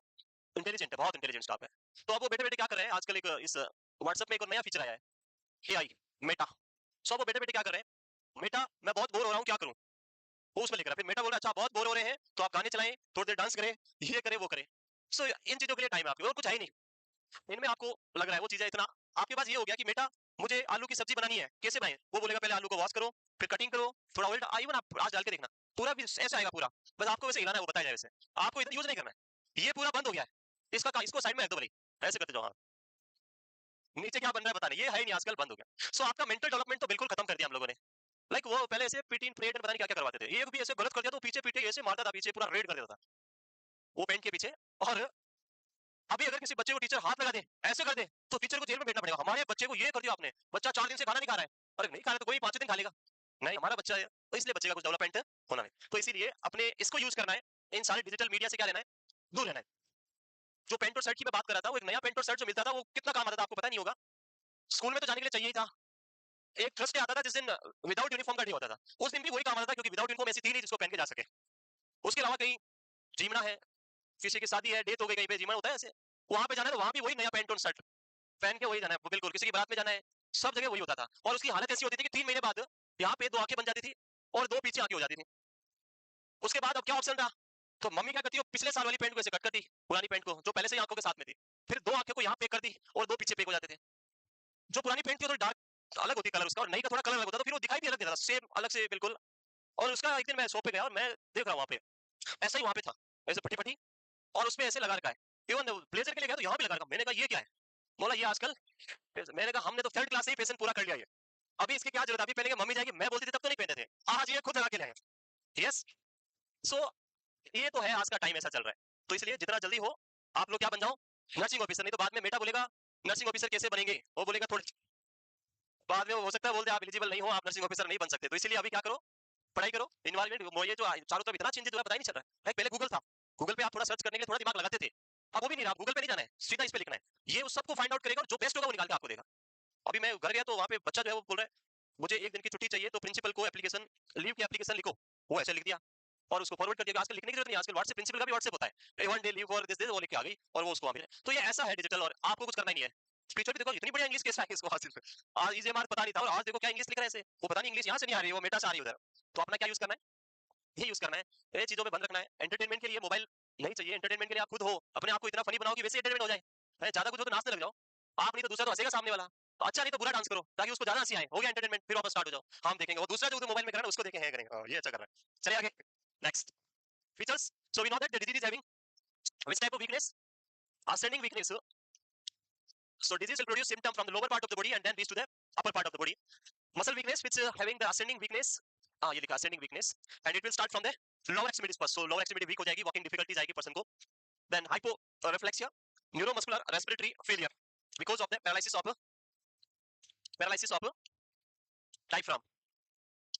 इंटेलिजेंट है, बहुत इंटेलिजेंट स्टाफ है। तो अब वो बैठे बैठे क्या कर रहे हैं, आजकल एक इस व्हाट्सएप में एक और नया फीचर आया है, एआई, मेटा। सो वो बैठे बैठे क्या कर रहे हैं, मेटा मैं बहुत बोर हो रहा हूँ क्या करूँ, वो उसमें लिख रहा है, फिर मेटा बोल रहा है अच्छा बहुत बोर हो रहे हैं तो आप गाने चलाएं, थोड़ी देर डांस करें, ये करें वो करें। सो इन चीजों के लिए टाइम है आपके, और कुछ है ही नहीं इनमें, आपको लग रहा है वो चीजें इतना, आपके पास ये हो गया कि बेटा मुझे आलू की सब्जी बनानी है, कैसे बनाए, वो बोलेगा पहले आलू को वॉश करो, फिर कटिंग करो, थोड़ा ऑयल, इवन आप आज डाल के देखना, पूरा भी ऐसे आएगा पूरा, बस आपको वैसे हिलाना है, वो बताया जाए वैसे, आपको इतना यूज नहीं करना है, ये पूरा बंद हो गया है, इसको साइड में रख दो भाई, ऐसे करते जाओ, हाँ, नीचे क्या बन रहा है पता नहीं, ये है ही नहीं, आजकल बंद हो गया। सो आपका मेंटल डेवलपमेंट तो बिल्कुल खत्म कर दिया हम लोगों ने। लाइक वो पहले ऐसे पीटी परेड पता नहीं क्या क्या करवाते थे, एक भी ऐसे गलत कर दिया तो पीछे पीछे ऐसे मारता था, पीछे पूरा रेड कर देता था वो पेंट के पीछे। और अभी अगर किसी बच्चे को टीचर हाथ लगा दे, ऐसे कर दे, तो टीचर को जेल में बैठना पड़ेगा, हमारे बच्चे को ये कर दिया आपने, बच्चा 4 दिन से खाना नहीं खा रहा है, अरे नहीं खा रहा तो कोई 5 दिन खा लेगा, नहीं हमारा बच्चा है, तो इसलिए बच्चे का कुछ डेवलपमेंट होना है। तो इसीलिए अपने इसको यूज करना है, इन सारे डिजिटल मीडिया से क्या लेना है, दूर रहना है। जो पेंट और शर्ट की मैं बात कर रहा था, वो एक नया पेंट और शर्ट जो मिलता था वो कितना काम आता था आपको पता नहीं होगा, स्कूल में तो जाने के लिए चाहिए ही था। एक थर्सडे आता था जिस दिन विदाउट यूनिफॉर्म का डे होता था, उस दिन भी वही काम आता था, क्योंकि विदाउट यूनिफॉर्म ऐसी थी नहीं जिसको पहन के जा सके। उसके अलावा कहीं जीमना है, किसी की शादी है, डेथ हो गई, कहीं पे जीमना होता है ऐसे, वहां पे जाना है तो वहां भी वही नया पेंट और शर्ट पहन के वही जाना है, बिल्कुल किसी की बारात में जाना है, सब जगह वही होता था। और उसकी हालत ऐसी होती थी कि 3 महीने बाद यहाँ पे 2 आंखें बन जाती थी और 2 पीछे आंखें हो जाती थी। उसके बाद अब क्या ऑप्शन था, तो मम्मी क्या करती है, पिछले साल वाली पेंट को ऐसे कट करती, पुरानी पेंट को जो पहले से ही आंखों के साथ में थी, फिर 2 आंखें को यहाँ पे कर दी और 2 पीछे पे हो जाते थे। जो पुरानी पेंट थी वो तो डार्क अलग होती है कलर उसका, और नई का थोड़ा कलर अलग होता है, तो फिर वो दिखाई भी अलग देता था, सेम अलग से बिल्कुल। और उसका एक दिन मैं शॉप पे गया और मैं देख रहा हूँ वहाँ पे ऐसा ही वहाँ पे था, ऐसे फटी फटी, और उसपे ऐसे लगा रखा है। इवन ब्लेजर के लिए गया तो यहाँ भी लगा रखा। मैंने कहा ये क्या है? बोला ये आजकल, मैंने कहा हमने तो थर्ड क्लास से ही फैशन पूरा कर लिया ये, अभी इसकी क्या जरूरत है? अभी पहले मम्मी जाएगी, मैं बोलती थी तब तो नहीं पहनते थे, आज ये खुद लगा के लाए। यस। सो ये तो है, आज का टाइम ऐसा चल रहा है। तो इसलिए जितना जल्दी हो आप लोग क्या बन जाओ, नर्सिंग ऑफिसर। नहीं तो बाद में मेटा बोलेगा नर्सिंग ऑफिसर कैसे बनेंगे, वो बोलेगा थोड़ी बाद में, वो हो सकता है बोल दे आप एलिजिबल नहीं हो, आप नर्सिंग ऑफिसर नहीं बन सकते। तो इसलिए अभी क्या करो, पढ़ाई करो, इन्वायरमेंट, ये जो चारों तरफ इतना चेंजेस हो रहा है पता ही नहीं चल रहा है। पहले गूगल था, गूगल पे आप थोड़ा सर्च करने के लिए थोड़ा दिमाग लगाते थे, अब वो भी नहीं रहा। गूगल पे नहीं जाना है, सीधा इस पे लिखना है, ये उस सबको फाइंड आउट करेगा और जो बेस्ट होगा वो निकाल के आपको देगा। अभी मैं घर गया तो वहाँ पे बच्चा जो है वो बोल रहा है मुझे एक दिन की छुट्टी चाहिए, तो प्रिंसिपल को एप्लीकेशन, लीव की एप्लीकेशन लिखो। वो ऐसे लिख दिया और उसको फॉरवर्ड कर दिया। आजकल लिखने की जरूरत नहीं है, आजकल व्हाट्सएप, प्रिंसिपल का भी व्हाट्सएप होता है, one day leave for this वो लिख के आ गई और वो उसको वहाँ पे। तो ये ऐसा है डिजिटल, और आपको कुछ करना ही नहीं है। स्पीच भी देखो इतनी बढ़िया इंग्लिश कैसा है इसको हासिल, आज इजी मार्क पता नहीं था और आज देखो क्या इंग्लिश लिख रहा है ऐसे, वो पता नहीं इंग्लिश यहाँ से नहीं आ रही है, वो मेटा से आ रही है उधर। तो अपना क्या यूज करना है, ये यूज करना है, ये चीजों में बंद रखना है। एंटरटेनमेंट के लिए मोबाइल नहीं चाहिए, एंटरटेनमेंट के लिए आप खुद हो, अपने आप को इतना फनी बनाओ कि वैसे एंटरटेनमेंट हो जाए। ज्यादा कुछ हो तो नाचने लग जाओ, आप नहीं तो दूसरा तो हंसेगा सामने वाला, तो अच्छा नहीं तो बुरा डांस करो ताकि उसको ज्यादा हंसी आए, हो गया एंटरटेनमेंट, फिर वापस स्टार्ट हो जाओ, हम देखेंगे। वो दूसरा जो मोबाइल में कर रहा है उसको देखें है करेंगे, ये अच्छा कर रहा है। चलिए आगे, next features. So we know that the disease is having which type of weakness, ascending weakness. So disease will produce symptom from the lower part of the body and then reach to the upper part of the body. Muscle weakness which having the ascending weakness, ये लिखा ascending weakness, and it will start from the lower extremities first. So lower extremity weak हो जाएगी, walking difficulties आएगी person को. Then hyporeflexia, neuromuscular respiratory failure because of the paralysis of diaphragm.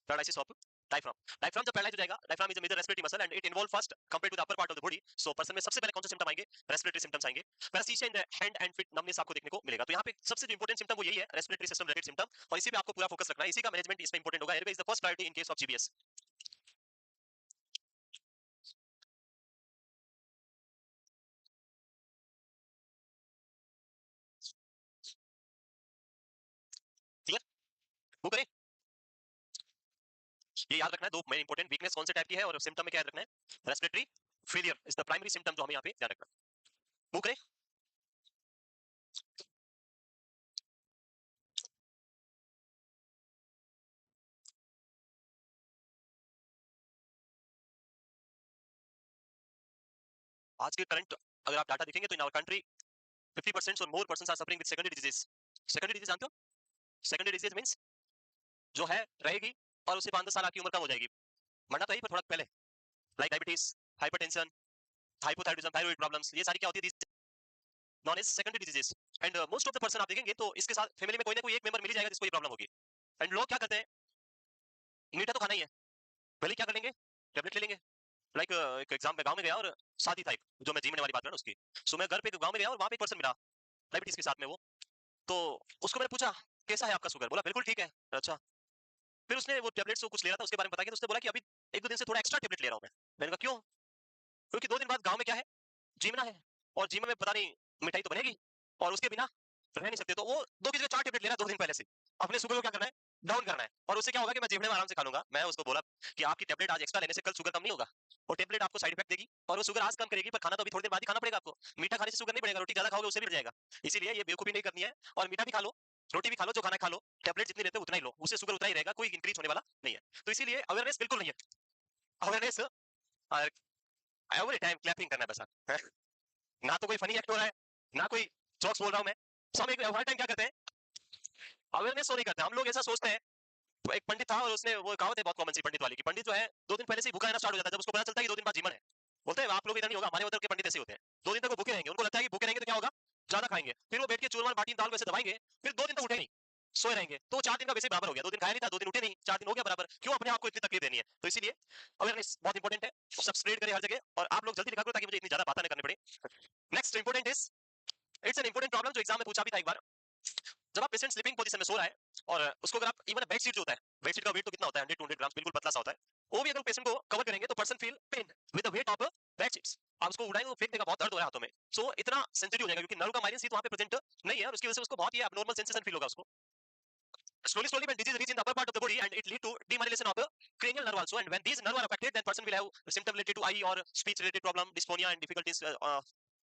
Paralysis of diaphragm. Diaphragm जब paralyse हो जाएगा, diaphragm is a major respiratory muscle and it involve first compared to the upper part of the body. So person में सबसे पहले कौन से symptom आएंगे? Respiratory symptoms आएंगे. Paresthesia in the hand and feet, numbness आपको देखने को मिलेगा। तो यहाँ पे सबसे जो important symptom वो यही है, respiratory system related symptom, और इसी पे आपको पूरा फोकस रखना है, इसी का मैनेजमेंट इसमें इंपॉर्टेंट होगा। Airway is the first priority in case of GBS. Clear? वो करें, ये याद रखना है, दो मेन इंपॉर्टेंट वीकनेस कौन से टाइप की है और सिम्टम में क्या याद रखना है। Respiratory failure is the primary symptom जो हमें यहाँ पे ध्यान रखना है। वो करें, आज के करंट अगर आप डाटा देखेंगे तो इन आवर कंट्री 50% और more persons are suffering with secondary disease. Secondary disease जानते हो? सेकेंडरी डिजीज मींस जो है रहेगी और उससे 5-10 साल आपकी उम्र कम हो जाएगी, मरना तो यही पर थोड़ा पहले, like diabetes, hypertension, hypothyroidism, thyroid problems, ये सारी क्या होती है, known as secondary diseases. And most of the person आप देखेंगे तो इसके साथ फैमिली में कोई ना कोई एक मेंबर मिल ही जाएगा जिसको ये प्रॉब्लम होगी। एंड लोग क्या करते हैं, मीठा तो खाना ही है, पहले क्या कर लेंगे, टेबलेट ले लेंगे। लाइक एक एग्जाम में गांव में गया और शादी था एक, जो मैं जिम वाली बात कर रहा हूँ उसकी। सो मैं घर पे गांव में गया और वहां पे एक पर्सन मिला डायबिटीज के साथ में वो, तो उसको मैंने पूछा कैसा है आपका शुगर, बोला बिल्कुल ठीक है। अच्छा, फिर उसने वो टेबलेट्स को कुछ ले रहा था उसके बारे में बताया, तो उसने बोला कि अभी 1-2 दिन से थोड़ा एक्स्ट्रा टेबलेट ले रहा हूं मैं। मैंने कहा क्यों? क्योंकि 2 दिन बाद गांव में क्या है, जिमना है, और जिम में पता नहीं मिठाई तो बनेगी और उसके बिना रह नहीं सकते। तो वो 2 की जगह 4 टेबलेट ले रहा है 2 दिन पहले से, अपने शुगर को क्या करना है, डाउन करना है। और उससे क्या होगा कि मैं जिमने में आराम से खा लूंगा। मैं उसको बोला कि आपकी टेबलेट आज एक्स्ट्रा लेने से कल शुगर कम नहीं होगा, वो टेबलेट आपको साइड इफेक्ट देगी और वो शुगर आज कम करेगी, पर खाना तो अभी थोड़ी देर बाद ही खाना पड़ेगा आपको। मीठा खाने से शुगर नहीं बढ़ेगा, रोटी ज्यादा खाओगे उससे भी बढ़ जाएगा। इसीलिए ये बेवकूफी नहीं करनी है, और मीठा भी खा लो, रोटी भी खा लो, जो खाना खा लो, टेबलेट जितनी लेते हो उतना ही लो, उससे शुगर उतना ही रहेगा, कोई इंक्रीज होने वाला नहीं है। तो इसीलिए अवेयरनेस बिल्कुल नहीं है, अवेयरनेस एवरी टाइम क्लैपिंग करना है बस। ना तो कोई फनी एक्ट हो रहा है, ना कोई जोक्स बोल रहा हूं मैं, सब एक हर टाइम क्या करते हैं, अवेयरनेस तो नहीं करते। हम लोग ऐसा सोचते हैं, तो एक पंडित था और उसने वो कहावत है बहुत कॉमन सी पंडित वाली, कि पंडित जो है 2 दिन पहले से ही भूखा रहना स्टार्ट हो जाता है, जब उसको पता चलता है कि 2 दिन बाद जीवन है। बोलते हैं आप लोग इधर नहीं होगा, हमारे उधर के पंडित ऐसे होते हैं, 2 दिन तक वो भूखे रहेंगे, उनको लगता है कि भूखे रहेंगे तो क्या होगा, ज्यादा खाएंगे, फिर वो बैठ के चूरमा बाटी दाल वैसे दबाएंगे, फिर 2 दिन तक उठे नहीं, सोए रहेंगे, तो 4 दिन का वैसे बराबर हो गया। 2 दिन खाया नहीं था, 2 दिन उठे नहीं, 4 दिन हो गया बराबर। क्यों अपने आप को इतनी तकलीफ देनी है? तो इसीलिए अवेयरनेस बहुत इंपॉर्टेंट है, सब स्प्रेड करें हर जगह, और आप लोग जल्दी लिखा करो ताकि मुझे इतनी ज्यादा बातें न करनी पड़े। Next important is, it's an important problem जो एग्जाम में पूछा भी था एक बार। जब आप पेशेंट स्लीपिंग पोजीशन में सो रहा है और उसको अगर आप इवन बेडशीट जो होता है, बेडशीट का वेट तो कितना होता है, 100-200 ग्राम, बिल्कुल पतला सा होता है, वो भी अगर पेशेंट को कवर करेंगे तो person feel pain with the weight of bedsheets. आप उसको उड़ाएंगे वो फेंक देगा, बहुत दर्द हो रहा है हाथों में, सो इतना सेंसिटिव हो जाएगा क्योंकि नर्व का माइनस वहां पे प्रेजेंट नहीं है, और उसकी वजह से उसको बहुत ही एब्नॉर्मल सेंसेशन फील होगा उसको। Slowly when disease reach in the upper part of the body and it lead to demyelination of the cranial nerve also, and when these nerve are affected then person will have symptom related to eye or speech related problem, dysphonia and difficulties,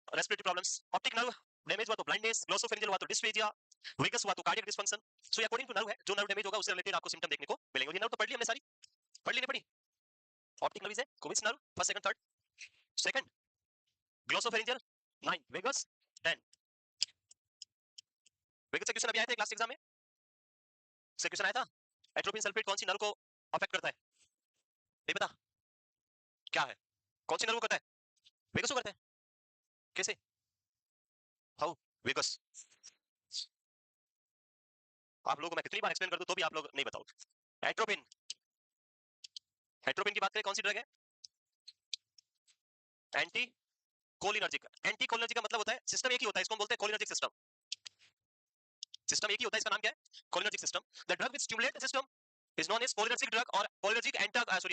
respiratory problems. Optic nerve damage हुआ तो blindness, glossopharyngeal हुआ तो dysphagia, vagus हुआ तो cardiac dysfunction. So according to nerve है, जो nerve damage होगा उससे रिलेटेड आपको सिम्टम देखने को मिलेंगे। ये नर्व तो पढ़ ली हमने सारी, पढ़ ली नहीं पढ़ी? ऑप्टिक नर्व इज कोविस nerve, first second third. Second glossopharyngeal 9, vagus 10। Vagus से क्वेश्चन अभी आया था क्लास एग्जाम में, से क्वेश्चन आया था, एट्रोपिन सल्फेट कौन सी नर्व को अफेक्ट करता है? नहीं पता क्या है, कौन सी नर्व को करता है? वेगस को करता है। कैसे? हाउ? वेगस। आप लोगों को मैं कितनी बार एक्सप्लेन कर दूं तो भी आप लोग नहीं बताओगे। एट्रोपिन, एट्रोपिन की बात करें कौन सी ड्रग है? Anti cholinergic. एंटी कोलिनर्जिक का मतलब होता है सिस्टम एक ही होता है, इसको हम बोलते हैं कोलिनर्जिक सिस्टम। सिस्टम एक ही होता है, इसका नाम क्या है? Cholinergic system. The drug which stimulate the system is known as cholinergic drug और cholinergic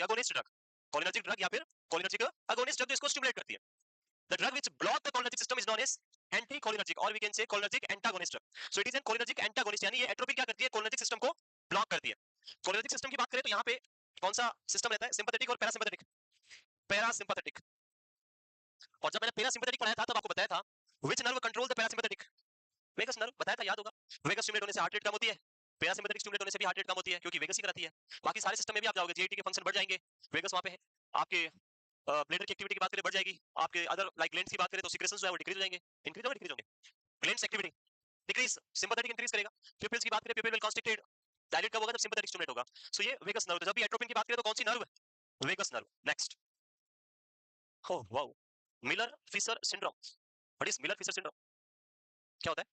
agonist drug. Cholinergic drug या फिर कोलिनर्जिक अगोनिस्ट ड्रग जो इसको स्टिमुलेट करती है। The drug which block the cholinergic system is known as anticholinergic और we can say cholinergic antagonist drug. So it is an cholinergic antagonist, यानी ये atropine क्या करती है? कोलिनर्जिक सिस्टम को ब्लॉक करती है। कोलिनर्जिक सिस्टम की बात करें तो यहाँ पे कौन सा सिस्टम रहता है? सिंपैथेटिक और पैरासिम्पैथेटिक। पैरासिम्पैथेटिक। और जब मैंने पैरासिम्पैथेटिक पढ़ाया था तब आपको बताया था which nerve control the parasympathetic? Vagus nerve, बताया था, याद होगा। वेगस स्टिमुलेट होने से हार्ट रेट कम होती है, पैरासिम्पैथेटिक स्टिमुलेट होने से भी हार्ट रेट कम होती है क्योंकि वेगस ही कराती है। बाकी सारे सिस्टम में भी आप जाओगे जीआईटी के फंक्शन बढ़ जाएंगे, वेगस वहां पे है। आपके ब्लैडर की एक्टिविटी की बात करें बढ़ जाएगी, आपके अदर लाइक ग्लैंड्स की बात करें तो सिक्रेशंस जो है वो डिक्रीज हो जाएंगे। इंक्रीज होंगे, डिक्रीज होंगे? Glands activity decrease, sympathetic increase करेगा। प्यूपिल्स की बात करें, प्यूपिल विल कॉन्स्ट्रिक्टेड, डायलेट कब होगा? जब सिंपैथेटिक स्टिमुलेट होगा। सो ये वेगस नर्व। जब भी एट्रोपिन की बात करें तो कौन सी नर्व? Vagus nerve. नेक्स्ट, हो wow, Miller Fisher syndrome. What is Miller Fisher syndrome? क्या होता है,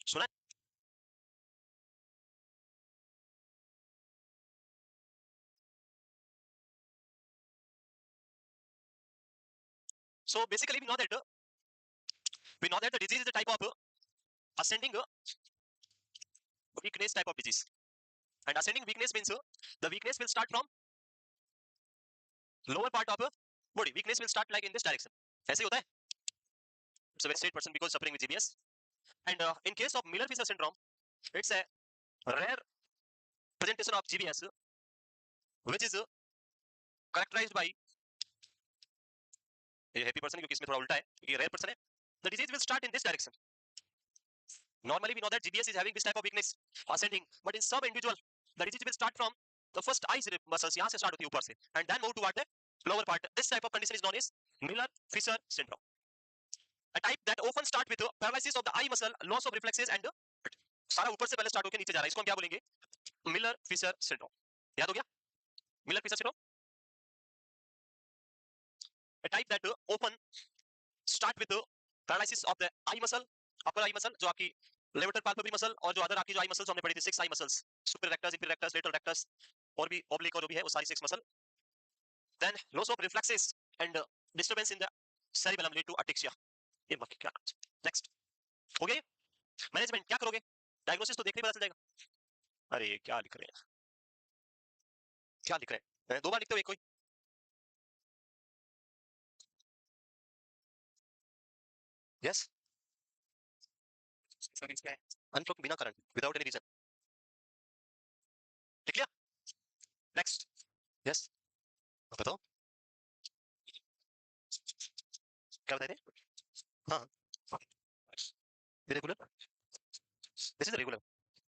सुना है? So basically we know that the disease is a type of ascending weakness type of disease, and ascending weakness means the weakness will start from lower part of body. Weakness will start like in this direction. ऐसे ही होता है. It's a very straight person because suffering with GBS. And in case of Miller-Fisher syndrome, it's a rare presentation of GBS, which is characterized by ये happy person क्योंकि इसमें थोड़ा उल्टा है, ये rare person है. The disease will start in this direction. Normally we know that GBS is having this type of weakness ascending, but in some individual the disease will start from the first eyes muscles, यहाँ से start होती है ऊपर से, and then move toward the lower part. This type of condition is known as Miller-Fisher syndrome. A type that often start with paralysis of the eye muscle, loss of reflexes and सारा ऊपर से पहले start होकर नीचे जा रहा है, इसको हम क्या बोलेंगे? Miller Fisher syndrome. याद हो गया? Miller Fisher syndrome. A type that often start with paralysis of the eye muscle, upper eye muscle जो आपकी लेवेटर पाल्पेब्री मसल, और जो अदर आपकी जो आई मसल्स हमने पढ़ी थी, 6 eye muscles, super rectus, inferior rectus, lateral rectus और भी ओब्लिक और जो भी है वो सारी 6 muscle. Then loss of reflexes and disturbance in the cerebellum lead to ataxia. ये बाकी क्या? नेक्स्ट हो गया. मैनेजमेंट क्या करोगे? डायग्नोसिस तो देखने में पता चल जाएगा. अरे क्या लिख रहे हैं, क्या लिख रहे हैं? दो बार लिखते हो एक कोई. यस, अनफ्लॉक बिना कारण, विदाउट एनी रीजन. लिख लिया? नेक्स्ट. यस, बताओ क्या बताए थे? हाँ, irregular. This is regular.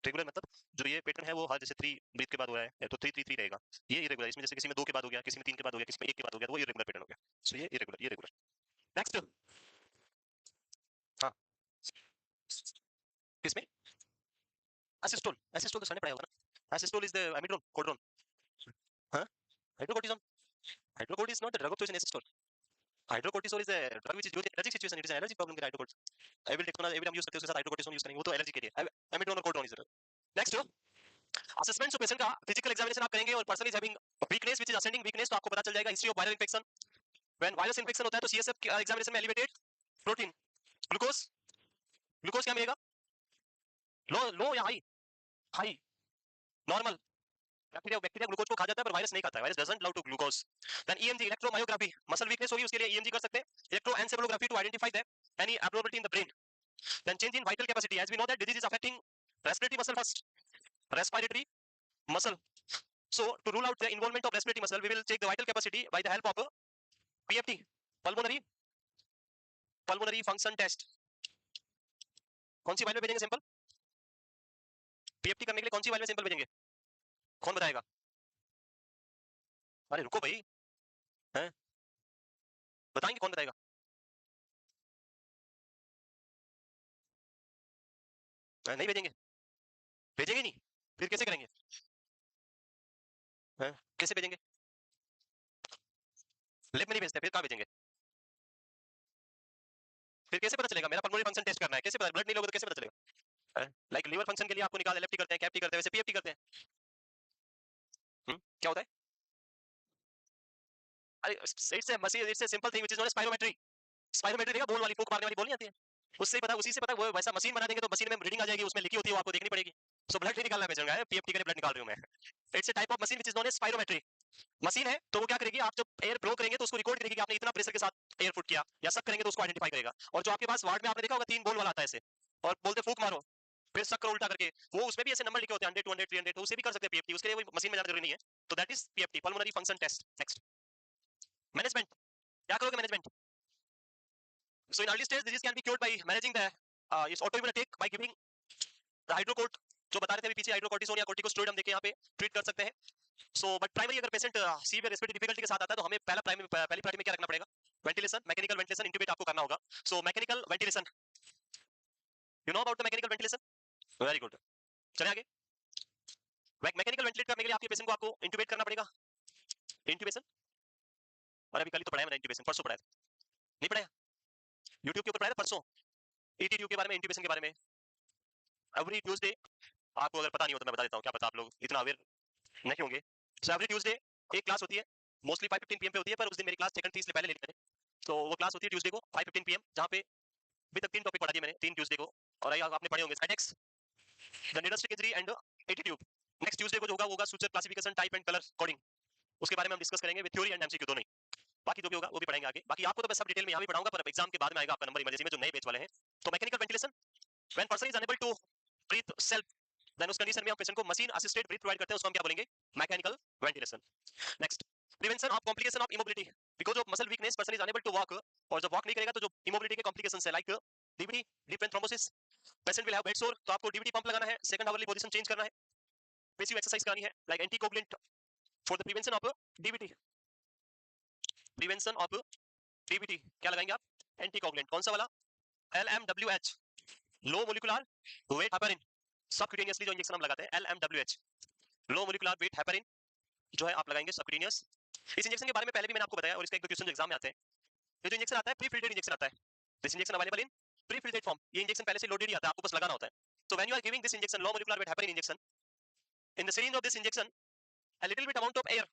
Regular मतलब जो ये पैटर्न है वो हर जैसे 3 ब्रीथ के बाद हो रहा है तो 3 3 3 रहेगा. ये इरेगुलर, इसमें जैसे किसी में 2 के बाद हो गया, किसी में 3 के बाद हो गया, किसी में 1 के बाद हो गया, तो वो इरेगुलर पैटर्न हो गया. सो ये इरेगुलर, ये रेगुलर. नेक्स्ट. हाँ, किसमें? एसिस्टोल. एसिस्टोल तो सर ने पढ़ाया होगा ना. Asystole is the amiodarone Cordarone. हाँ, hydrocortisone. Hydrocortisone is not the drug of choice in asystole. Hydrocortisone is the drug which is used in allergic situation. It is an allergy problem के hydrocortisone. I will take every time use करते हैं उसके साथ hydrocortisone use करेंगे, वो तो allergy के लिए. एमिड्रोन और Cordarone is the. Next, assessment of patient का फिजिकल एग्जामिनेशन आप करेंगे और person is having weakness which is ascending weakness, तो आपको पता चल जाएगा history of viral infection. When virus infection होता है तो सीएसएफ एग्जामिनेशन में एलिवेटेड प्रोटीन, ग्लूकोज. ग्लूकोज क्या मिलेगा? लो, लो या high? High. Normal. Bacteria, bacteria glucose को खा जाता है पर वायरस नहीं खाता है. Virus doesn't love to glucose. Then EMG, electromyography. Muscle weakness होगी उसके लिए ईएमजी कर सकते हैं. Electroencephalography to identify the any abnormality in the brain. Then change in vital capacity. As we know that disease is affecting respiratory muscle first. Respiratory muscle. So to rule out the involvement of respiratory muscle, we will check the vital capacity by the help of PFT, pulmonary function test. कौन सी file में भेजेंगे sample? PFT करने के लिए कौन सी file में sample भेजेंगे? कौन बताएगा? अरे रुको भाई, हैं? बताएंगे, कौन बताएगा? नहीं भेजेंगे, भेजेंगे नहीं, फिर कैसे करेंगे? हैं? कैसे भेजेंगे? लैब में नहीं भेजते, फिर कहाँ भेजेंगे? फिर कैसे पता चलेगा? मेरा पल्मोनरी फंक्शन टेस्ट करना है, कैसे पता? ब्लड नहीं लोगे तो कैसे पता चलेगा? लाइक लिवर फंक्शन के लिए आपको निकाल एलएफटी करते हैं, कैपटी करते हैं, वैसे पीएफटी करते हैं। क्या होता है? अरे it's a machine, it's a simple thing which is known as spirometry. Spirometry देखा, बॉल वाली फूंक मारने वाली बॉल नहीं आती है, उससे ही पता, उसी से पता, वो वैसा मशीन बना देंगे तो मशीन में रीडिंग आ जाएगी, उसमें लिखी होती है, वो आपको देखनी पड़ेगी। सो ब्लड नहीं निकालना भेजूंगा, पीएफटी का ब्लड निकाल रही हूं मैं। It's a type of machine which is known as spirometry. Machine है तो वो क्या करेगी, आप जब एयर ब्लो करेंगे तो उसको रिकॉर्ड करेगी कि आपने इतना प्रेशर के साथ एयर फुट किया, या सब करेंगे तो उसको आइडेंटिफाई करेगा। और जो आपके पास वार्ड में आपने देखा होगा 3 बॉल वाला आता है ऐसे, और बोलते फूंक मारो, फिर शक करो उल्टा करके, वो उसमें भी ऐसे नंबर लिखे होते हैं 100 200 300, तो उसे भी कर सकते हैं पीएफटी, उसके लिए वो मशीन में जाना जरूरी नहीं है। तो that is PFT, pulmonary function test. Next, management. क्या करोगे management? So in early stage this can be cured by managing the इस autoimmune attack by giving the hydrocortisone, जो बता रहे थे अभी पीछे, हाइड्रोकोर्टिसोन या कोर्टिकोस्टेरॉइड हम देके यहाँ पे ट्रीट कर सकते हैं। सो बट प्राइमरी अगर पेशेंट सीवियर रेस्पिरेटरी डिफिकल्टी के साथ आता है तो हमें पहली प्रायोरिटी में क्या रखना पड़ेगा? वेंटिलेशन, मैकेनिकल वेंटिलेशन, इंट्यूबेट आपको करना होगा। So mechanical ventilation, you know about the mechanical ventilation? Very good, चले आगे। मैकेनिकल वेंटिलेट करने के लिए आपके पेशेंट को आपको इंट्यूबेट करना पड़ेगा। इंट्यूबेशन, और अभी कल ही तो पढ़ाया मैंने इंट्यूबेशन, परसों पढ़ाया था, नहीं पढ़ाया? यूट्यूब के ऊपर पढ़ाया था परसों, ईटी ट्यूब के बारे में, इंट्यूबेशन के बारे में। एवरी ट्यूसडे, आपको अगर पता नहीं हो तो मैं बता देता हूँ, क्या पता आप लोग इतना अवेयर नहीं होंगे। सो एवरी ट्यूसडे एक क्लास होती है, मोस्टली 5:15 पीएम पे होती है, पर उस दिन मेरी क्लास सेकंड थी इसलिए पहले ले ली मैंने। तो वो क्लास होती है ट्यूसडे को 5:15 पीएम, जहाँ पे अभी तक 3 टॉपिक पढ़ा दिए मैंने, 3 ट्यूसडे को। और आपने पढ़े होंगे statics, the nearest injury and attitude. Next Tuesday को जो होगा वो होगा suture classification, type and colour coding, उसके बारे में हम डिस्कस करेंगे विद थ्योरी एंड एमसीक्यू दोनों ही। बाकी जो भी होगा वो भी पढ़ेंगे आगे। बाकी आपको तो मैं सब डिटेल में यहाँ भी पढ़ाऊंगा, पर एग्जाम के बाद में आएगा आपका नंबर इमरजेंसी में, जो नए बैच वाले हैं। तो mechanical ventilation, when person is unable to breathe self, then उस कंडीशन में हम पेशेंट को मशीन असिस्टेड ब्रीथ प्रोवाइड करते हैं, उसको हम क्या बोलेंगे? Mechanical ventilation. Next, prevention of complication of immobility, because of muscle weakness person is unable to walk, और जब वॉक नहीं करेगा तो जो इमोबिलिटी के कॉम्प्लिकेशंस है like DVD, deep vein thrombosis, patient will have bed सोर, तो आपको डीवीडी पंप लगाना है, सेकंड आवरली पोजीशन चेंज करना है, पैसिव एक्सरसाइज करनी है like anticoagulant for the prevention of DVD. Prevention of DVD क्या लगाएंगे आप? एंटीकोगुलेंट, कौन सा वाला? LMWH, low molecular weight heparin, subcutaneously जो इंजेक्शन हम लगाते हैं LMWH, low molecular weight heparin, जो है आप लगाएंगे सबक्यूटेनियस। इस इंजेक्शन के बारे में पहले भी मैंने आपको बताया, और इसका एक दो क्वेश्चन एग्जाम में आते हैं। ये जो इंजेक्शन आता है प्री फिल्टेड इंजेक्शन आता है, this injection available in pre filled form, ये इंजेक्शन पहले से लोडेड ही आता है, आपको बस लगाना होता है। So when you are giving this injection, low molecular weight heparin injection, in the syringe of this injection, a little bit amount of air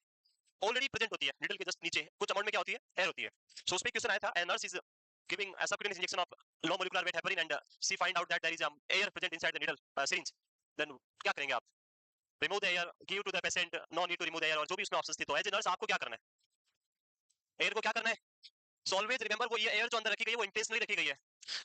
already present होती है, needle के just नीचे कुछ amount में क्या होती है? Air होती है। So उस पे क्वेश्चन आया था, a nurse is giving a subcutaneous injection of low molecular weight heparin and she find out that there is air present inside the needle syringe, then क्या करेंगे आप? Remove the air, give to the patient, no need to remove the air, और जो भी उसमें options थे। तो as a nurse आपको क्या करना है? एयर को क्या करना है? So always remember, वो ये एयर जो अंदर रखी गई है वो इंटेंशनली रखी गई है,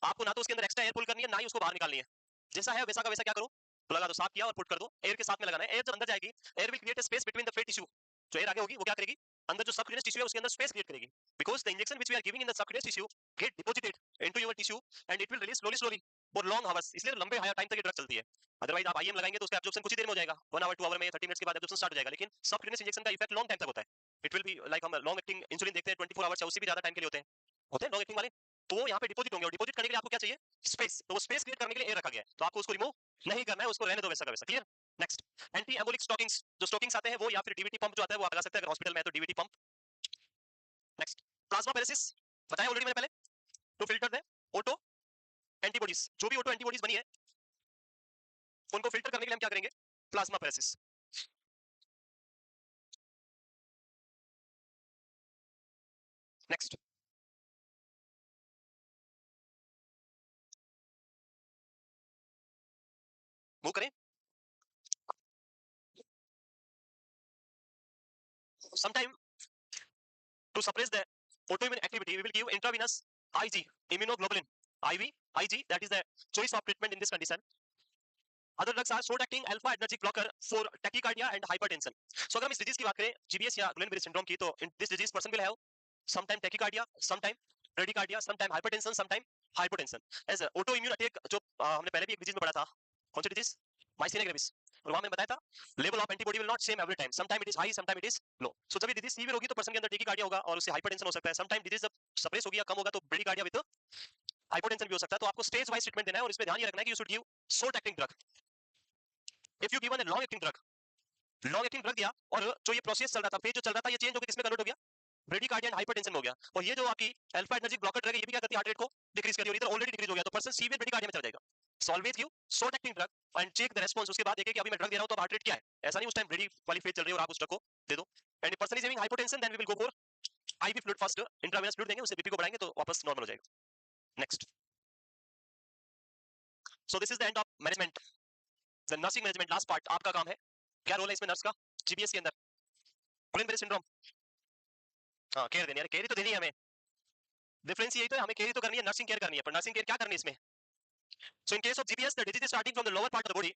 आपको ना तो उसके अंदर एक्स्ट्रा एयर पुल करनी है, ना ही उसको बाहर निकालनी है। जैसा है वैसा का वैसा क्या करो, तो लगा दो, साफ किया और पुट कर दो, एयर के साथ में लगाना है। एयर जब अंदर जाएगी, air will create a space between the fat tissue, जो एयर आगे होगी वो क्या करेगी? अंदर जो सबक्यूटेनियस टिश्यू है उसके अंदर स्पेस क्रिएट करेगी, because the injection which we are giving in the subcutaneous tissue get deposited into your tissue and it will release slowly slowly for long hours, इसलिए लंबे हायर टाइम तक ये drug चलती है। अदरवाइज आप IM लगाएंगे तो उसका एब्जॉर्प्शन कुछ ही देर में हो जाएगा, 1 आवर 2 आवर में, 30 मिनट्स के बाद एब्जॉर्प्शन स्टार्ट हो जाएगा। लेकिन सबक्यूटेनियस इंजेक्शन का इफेक्ट लॉन्ग टाइम तक होता है, इट विल बी लाइक हम लॉन्ग एक्टिंग इंसुलिन देखते हैं 24 आवर्स या उससे भी ज्यादा टाइम के लिए होते हैं लॉन्ग एक्टिंग वाले, तो वो यहाँ पे डिपॉजिट होंगे, और डिपॉजिट करने के लिए आपको क्या चाहिए? स्पेस, तो वो स्पेस क्रिएट करने के लिए एयर रखा गया है, तो आपको उसको रिमूव नहीं करना है, उसको रहने दो वैसा का वैसा। क्लियर? नेक्स्ट, एंटी एम्बोलिक स्टॉकिंग्स, जो स्टॉकिंग्स आते हैं वो, या फिर डीवीटी पंप जो आता है वो आप लगा सकते हैं अगर हॉस्पिटल में है तो DVT pump. Next, plasma paralysis, बताया ऑलरेडी मैंने पहले, to filter the auto antibodies, जो भी ऑटो एंटीबॉडीज बनी है उनको फिल्टर करने के लिए हम क्या करेंगे? Plasma paralysis. नेक्स्ट, मूव करें। Sometime to suppress the autoimmune activity, we will give intravenous IG immunoglobulin, IV IG, that is the choice of treatment in this condition. Other drugs are short acting alpha adrenergic blocker for tachycardia and hypertension. So अगर हम इस disease की बात करें, GBS या Guillain-Barré syndrome की, तो in this disease person will have sometime tachycardia, sometime bradycardia, sometime hypertension, sometime hypotension as auto immune attack, जो हमने पहले भी एक डिजीज में पढ़ा था, कौन सी डिजीज, माइस्थेनिया ग्रेविस, और वहां में बताया था level of antibody will not same every time, some time it is high, some time it is low. So जब ये डिजीज सीवियर होगी तो पर्सन के अंदर टेकिकार्डिया होगा और उससे हाइपरटेंशन हो सकता है। सम टाइम डिजीज जब सप्रेस होगी या कम होगा तो ब्रेडिकार्डिया विद हाइपोटेंशन भी हो सकता है। तो आपको स्टेज वाइज ट्रीटमेंट देना है और इसमें ध्यान ये रखना है कि you should give short acting drug. If you given a long acting drug, long acting drug दिया और जो ये प्रोसेस चल रहा था, फेज जो चल रहा था, ये चेंज होकर किसमें कन्वर्ट हो गया, ब्रेडिकार्डिया एंड हाइपरटेंशन हो गया। और ये जो आपकी अल्फा एनर्जी ब्लॉकर ड्रग है, ये भी क्या करती है, हार्ट रेट को डिक्रीज करती है, और इधर ऑलरेडी डिक्रीज हो गया तो पर्सन सीवियर ब्रेडिकार्डिया में चला जाएगा। So always give short acting drug and check the response. उसके बाद देखें कि अभी मैं ड्रग दे रहा हूं तो हार्ट रेट क्या है, ऐसा नहीं उस टाइम ब्रेडी वाली फेज चल रही है और आप उस ड्रग को दे दो। And person is having hypotension, then we will go for IV fluid first, intravenous fluid देंगे, उससे बीपी को बढ़ाएंगे तो वापस नॉर्मल हो जाएगा। Next, so this is the end of management, the nursing management. Last part आपका काम है, क्या रोल है इसमें नर्स का जीबीएस के अंदर, गुलिन सिंड्रोम। हाँ, केयर देनी है, केयर तो देनी है हमें, डिफरेंस यही तो है, हमें केयर तो करनी है, नर्सिंग केयर करनी है, पर नर्सिंग केयर क्या करनी है इसमें। So in case of GBS, the disease is starting from the lower part of the body,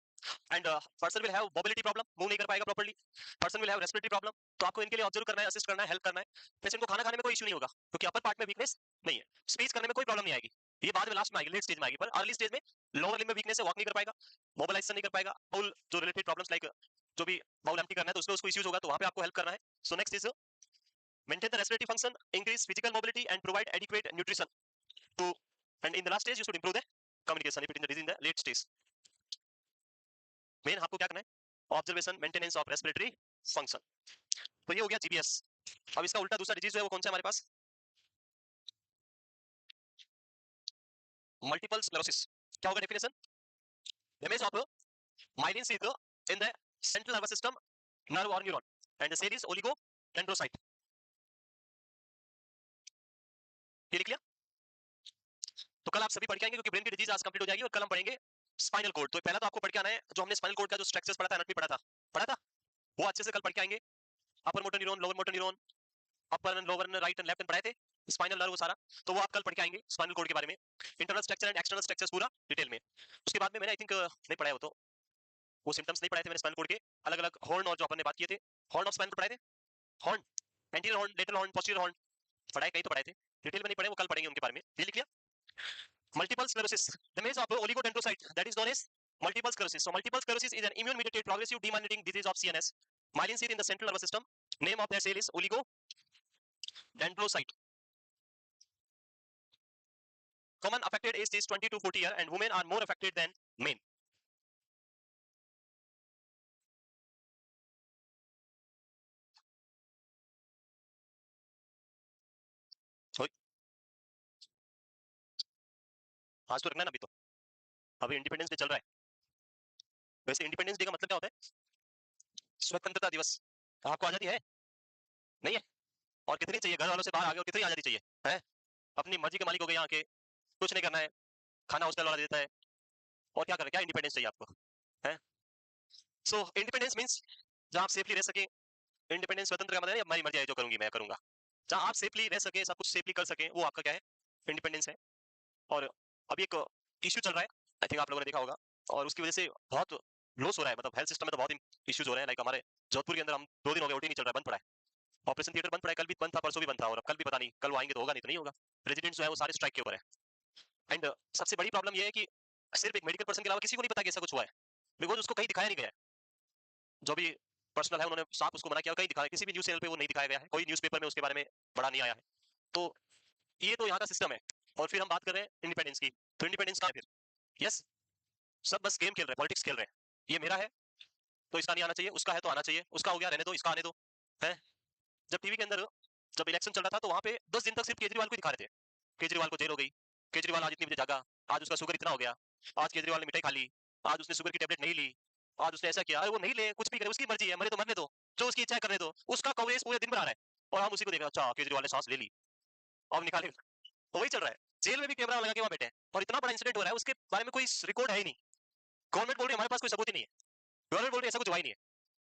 and person will have mobility problem, move नहीं कर पाएगा properly. Person will have respiratory problem. तो आपको इनके लिए ऑब्जर्व करना है, असिस्ट करना है, हेल्प करना है। पेशेंट को खाना खाने में कोई इशू नहीं होगा क्योंकि अपर पार्ट में वीकनेस नहीं है, स्पीच करने में कोई प्रॉब्लम नहीं आएगी, ये बाद में लास्ट में आएगी, लेट स्टेज में आएगी। पर अर्ली स्टेज में लोअर लिम्ब में वीकनेस है, वॉक नहीं कर पाएगा, मोबिलाइजेशन नहीं कर पाएगा, बाउल जो रिलेटेड प्रॉब्लम्स लाइक जो भी बाउल एम्प्टी करना है तो उसमें उसको इश्यूज होगा, तो वहां पे आपको हेल्प करना है। So next is maintain the respiratory function, increase physical mobility and provide adequate nutrition to, and in the last stage you should improve the communication if it is the disease in the late stage. Main आपको क्या करना है, observation, maintenance of respiratory function. तो ये हो गया GBS. अब इसका उल्टा दूसरा डिजीज है, वो कौन सा है हमारे पास, मल्टीपल स्क्लेरोसिस। क्या होगा definition, damage of myelin sheath in the central nervous system, nerve और neuron, and the cell is oligodendrocyte. ये लिख लिया। तो कल आप सभी पढ़ के आएंगे क्योंकि ब्रेन की डिजीज आज कंप्लीट हो जाएगी, और कल हम पढ़ेंगे स्पाइनल कोड। तो पहला तो आपको पढ़ के आना है जो हमने स्पाइनल कोड का जो स्ट्रक्चर्स पढ़ा था, एनाटॉमी पढ़ा था, वो अच्छे से कल पढ़ के आएंगे। Upper motor neuron, lower motor neuron, upper and lower and right and left and पढ़ाए थे, स्पाइनल नर्व, वो सारा तो वो आप कल पढ़ के आएंगे स्पाइनल कोड के बारे में, internal structure and external structures पूरा डिटेल में। उसके बाद में मैंने आई थिंक नहीं पढ़ाया, वो सिम्टम्स नहीं पढ़ाए थे मैंने स्पाइनल कोड के, अलग अलग हॉर्न और जो अपन ने बात किए थे, हॉर्न ऑफ स्पाइनल कोड पढ़ाए थे, horn, anterior horn, lateral horn, posterior horn पढ़ाए, कहीं तो पढ़ाए थे, डिटेल में नहीं पढ़े, वो कल पढ़ेंगे उनके बारे में। ये लिख लिया। Multiple sclerosis, damage of oligodendrocyte, that is known as multiple sclerosis. So multiple sclerosis is an immune mediated progressive demyelinating disease of CNS, myelin sheath in the central nervous system. Name of that cell is oligodendrocyte. Common affected age is 20 to 40 years, and women are more affected than men. So आज तो रखना है ना, अभी independence day चल रहा है। वैसे इंडिपेंडेंस डे का मतलब क्या होता है, स्वतंत्रता दिवस। आपको आजादी है, नहीं है, और कितनी चाहिए, घर वालों से बाहर आ गए और कितनी आजादी चाहिए है, अपनी मर्जी के मालिक हो गए, यहाँ के कुछ नहीं करना है, खाना हॉस्टल वाला देता है, और क्या कर, क्या इंडिपेंडेंस चाहिए आपको है। सो इंडिपेंडेंस मींस जहां आप सेफली रह सके, इंडिपेंडेंस स्वतंत्र का मतलब है हमारी मर्जी है, जो करूंगी मैं करूंगा, जहां आप सेफली रह सके, सब कुछ सेफली कर सके, वो आपका क्या है, इंडिपेंडेंस है। और अभी एक इश्यू चल रहा है, आई थिंक आप लोगों ने देखा होगा, और उसकी वजह से बहुत लॉस हो रहा है, मतलब हेल्थ सिस्टम में तो बहुत इश्यूज हो रहे हैं। लाइक हमारे जोधपुर के अंदर हम 2 दिन हो गए, ओटी नहीं चल रहा है, बंद पड़ा है, ऑपरेशन थिएटर बंद पड़ा है, कल भी बंद था, परसों भी बंद था, और अब कल भी पता नहीं, कल वो आएंगे तो होगा, नहीं तो नहीं होगा। रेजिडेंट्स जो है वो सारे स्ट्राइक के ऊपर है। एंड सबसे बड़ी प्रॉब्लम ये है कि सिर्फ एक मेडिकल पर्सन के अलावा किसी को नहीं पता कि ऐसा कुछ हुआ है, बिकॉज उसको कहीं दिखाया नहीं गया है। जो भी पर्सनल है उन्होंने साफ उसको मना किया, कहीं दिखाया, किसी भी न्यूज चैनल पे वो नहीं दिखाया गया है, कोई न्यूज़पेपर में उसके बारे में बड़ा नहीं आया है। तो ये तो यहाँ का सिस्टम है। और फिर हम बात कर रहे हैं इंडिपेंडेंस की, तो इंडिपेंडेंस का है फिर, यस, सब बस गेम खेल रहे हैं, पॉलिटिक्स खेल रहे हैं, ये मेरा है तो इसका नहीं आना चाहिए, उसका है तो आना चाहिए, उसका हो गया रहने दो, इसका आने दो, है। जब टीवी के अंदर जब इलेक्शन चल रहा था तो वहां पे 10 दिन तक सिर्फ केजरीवाल को दिखा रहे थे, केजरीवाल को जेल हो गई, केजरीवाल आज इतनी बजे जागा, आज उसका शुगर इतना हो गया, आज केजरीवाल ने मिठाई खा ली, आज उसने शुगर की टेबलेट नहीं ली, आज उसने ऐसा किया, अरे वो नहीं ले, कुछ भी करे, उसकी मर्जी है, मरे तो मरने दो, जो उसकी इच्छा है करने दो, उसका कवरेज पूरे दिन भर आ रहा है, और हम उसी को देख रहे हैं, अच्छा केजरीवाल ने सांस ले ली, अब निकाले, तो वही चल रहा है। जेल में भी कैमरा लगा के वहां बैठे हैं, और इतना बड़ा इंसिडेंट हो रहा है, उसके बारे में कोई रिकॉर्ड है ही नहीं। गवर्नमेंट बोल रही है हमारे पास कोई सबूत ही नहीं है, गवर्नमेंट बोल रही है ऐसा कुछ हुआ ही नहीं है,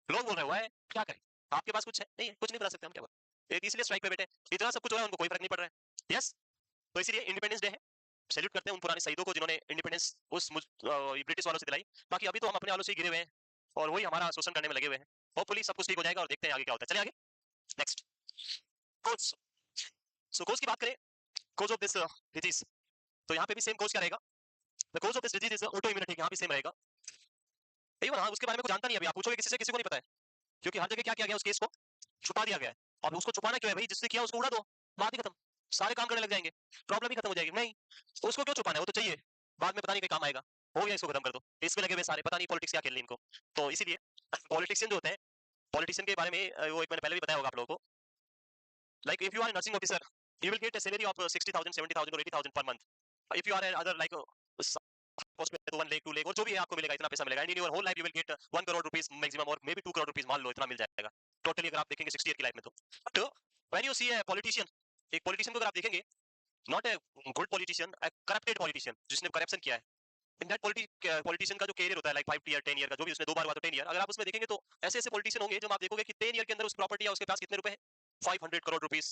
लोग बोल रहे हुआ है, क्या करें, आपके पास कुछ है नहीं है, कुछ नहीं बता सकते हम, क्या करें, एक इसलिए स्ट्राइक पे बैठे, इतना सब कुछ हो रहा है, उनको कोई फर्क नहीं पड़ रहा है। यस, तो इसलिए इंडिपेंडेंस डे है, सैल्यूट करते हैं उन पुराने शहीदों को जिन्होंने इंडिपेंडेंस उस ब्रिटिश वालों से दिलाई। बाकी अभी तो हम अपने वालों से ही गिरे हुए हैं, और वही हमारा शोषण करने में लगे हुए हैं। होपफुली सब कुछ ठीक हो जाएगा, और देखते हैं आगे क्या होता है। चलिए आगे, नेक्स्ट, कोज। सो कोज की बात करें, कोज ऑफ दिस डिजीज, तो यहाँ पे भी सेम कोर्स क्या रहेगा, the course of this disease is auto immunity, यहाँ भी सेम रहेगा। इवन हाँ उसके बारे में कुछ जानता नहीं अभी, आप पूछोगे किसी से, किसी को नहीं पता है, क्योंकि हर जगह क्या किया गया, उस केस को छुपा दिया गया है। अब उसको छुपाना क्यों है भाई, जिसने किया उसको उड़ा दो, बात ही खत्म, सारे काम करने लग जाएंगे, प्रॉब्लम ही खत्म हो जाएगी। नहीं, तो उसको क्यों छुपाना है, वो तो चाहिए, बाद में पता नहीं कहीं काम आएगा, हो गया इसको खत्म कर दो, इसमें लगे हुए सारे, पता नहीं पॉलिटिक्स क्या खेल ली इनको। तो इसीलिए पॉलिटिशियन जो होते हैं, पॉलिटिशियन के बारे में वो एक मैंने पहले भी बताया होगा आप लोगों को, like if you are a nursing officer you will get a salary of 60,000 70,000 or 80,000 per month. If you are another like post में तो 1 लाख 2 लाख और जो भी है आपको मिलेगा, इतना पैसा मिलेगा, and in your whole life you will get 1 crore rupees maximum or maybe 2 crore rupees, मान लो इतना मिल जाएगा टोटली अगर आप देखेंगे 60 ईयर की लाइफ में। तो when you see a politician, एक पॉलिटिशियन को अगर आप देखेंगे, not a good politician, a corrupted politician जिसने करप्शन किया है, इन दैट पॉलिटिशियन का जो कैरियर होता है लाइक 5 ईयर 10 ईयर का, जो भी उसने 2 बार हुआ तो 10 ईयर, अगर आप उसमें देखेंगे तो ऐसे ऐसे पॉलिटिशियन होंगे जो आप देखोगे कि 10 ईयर के अंदर उस प्रॉपर्टी या उसके पास कितने रुपए हैं, 500 crore rupees,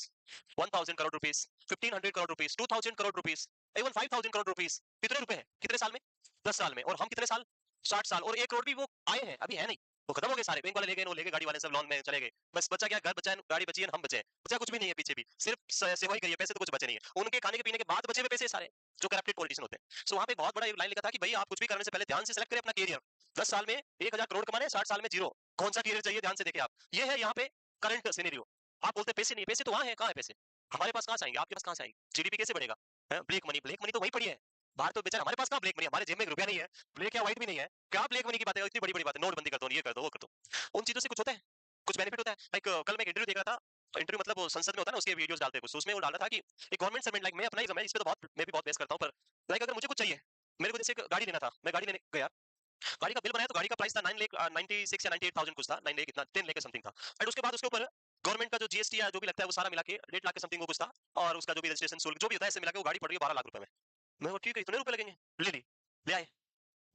1000 crore rupees, 1500 crore rupees, 2000 crore rupees, even 5000 crore rupees, कितने रुपए हैं, कितने साल में, 10 साल में, और हम कितने साल, 60 साल, और 1 करोड़ भी वो आए हैं, अभी है नहीं, वो खत्म हो गए सारे, बैंक वाले ले गए, वो ले गए, गाड़ी वाले सब लोन में चले गए, बस बचा क्या, घर बचा है, गाड़ी बची है, हम बचे हैं, बचा कुछ भी नहीं है पीछे भी, सिर्फ सेवा ही करिए, पैसे तो कुछ बचे नहीं है, उनके खाने के पीने के बाद बचे हुए पैसे सारे, जो करप्टेड पॉलिटिशियन होते हैं। सो वहां पे बहुत बड़ा एक लाइन लिखा था कि भाई आप कुछ भी करने से पहले ध्यान से सेलेक्ट करें अपना कैरियर, 10 साल में 1000 करोड़ कमाने, 60 साल में जीरो, कौन सा कैरियर चाहिए ध्यान से देखें आप, ये है यहाँ पे करंट सिनेरियो। आप बोलते पैसे नहीं, पैसे तो वहां है, कहाँ है पैसे, हमारे पास कहाँ से आएंगे, आपके पास कहाँ से आएंगे, जीडीपी कैसे बढ़ेगा, ब्लैक मनी, ब्लैक मनी तो वही पड़ी है बाहर, तो बेचारा हमारे पास कहाँ ब्लैक मनी, हमारे जेब में 1 रुपया नहीं है, ब्लैक या व्हाइट भी नहीं है, क्या ब्लैक मनी की बात है, इतनी बड़ी बड़ी बात है, नोटबंदी कर दो, ये कर दो, वो कर दो, उन चीजों से कुछ होता है, कुछ बेनिफिट होता है। लाइक कल मैं एक इंटरव्यू देख रहा था, इंटरव्यू मतलब वो संसद में होता है ना, उसके वीडियोस डालते हैं कुछ, तो उसमें वो डाल रहा था कि एक गवर्नमेंट सर्वेंट, लाइक मैं अपना ही, मैं इस पे तो बहुत, मैं भी बहुत बेस करता हूँ, पर लाइक अगर मुझे कुछ चाहिए, मेरे को जैसे एक गाड़ी लेना था, मैं गाड़ी लेने गया, गाड़ी का बिल बनाया तो गाड़ी का प्राइस था 9 लाख 96 या 98,000 कुछ था, 9 लाख इतना 10 लाख समथिंग था, एंड उसके बाद उसके ऊपर गवर्नमेंट का जो जीएसटी या जो भी लगता है वो सारा मिला के 1.5 लाख के समथिंग वो कुछ था, और उसका जो भी रजिस्ट्रेशन शुल्क जो भी होता है, ऐसे मिला के वो गाड़ी पड़ गई 12 लाख रुपए में। मैं ठीक है, इतने रुपए लगेंगे, ले ली, ले आए,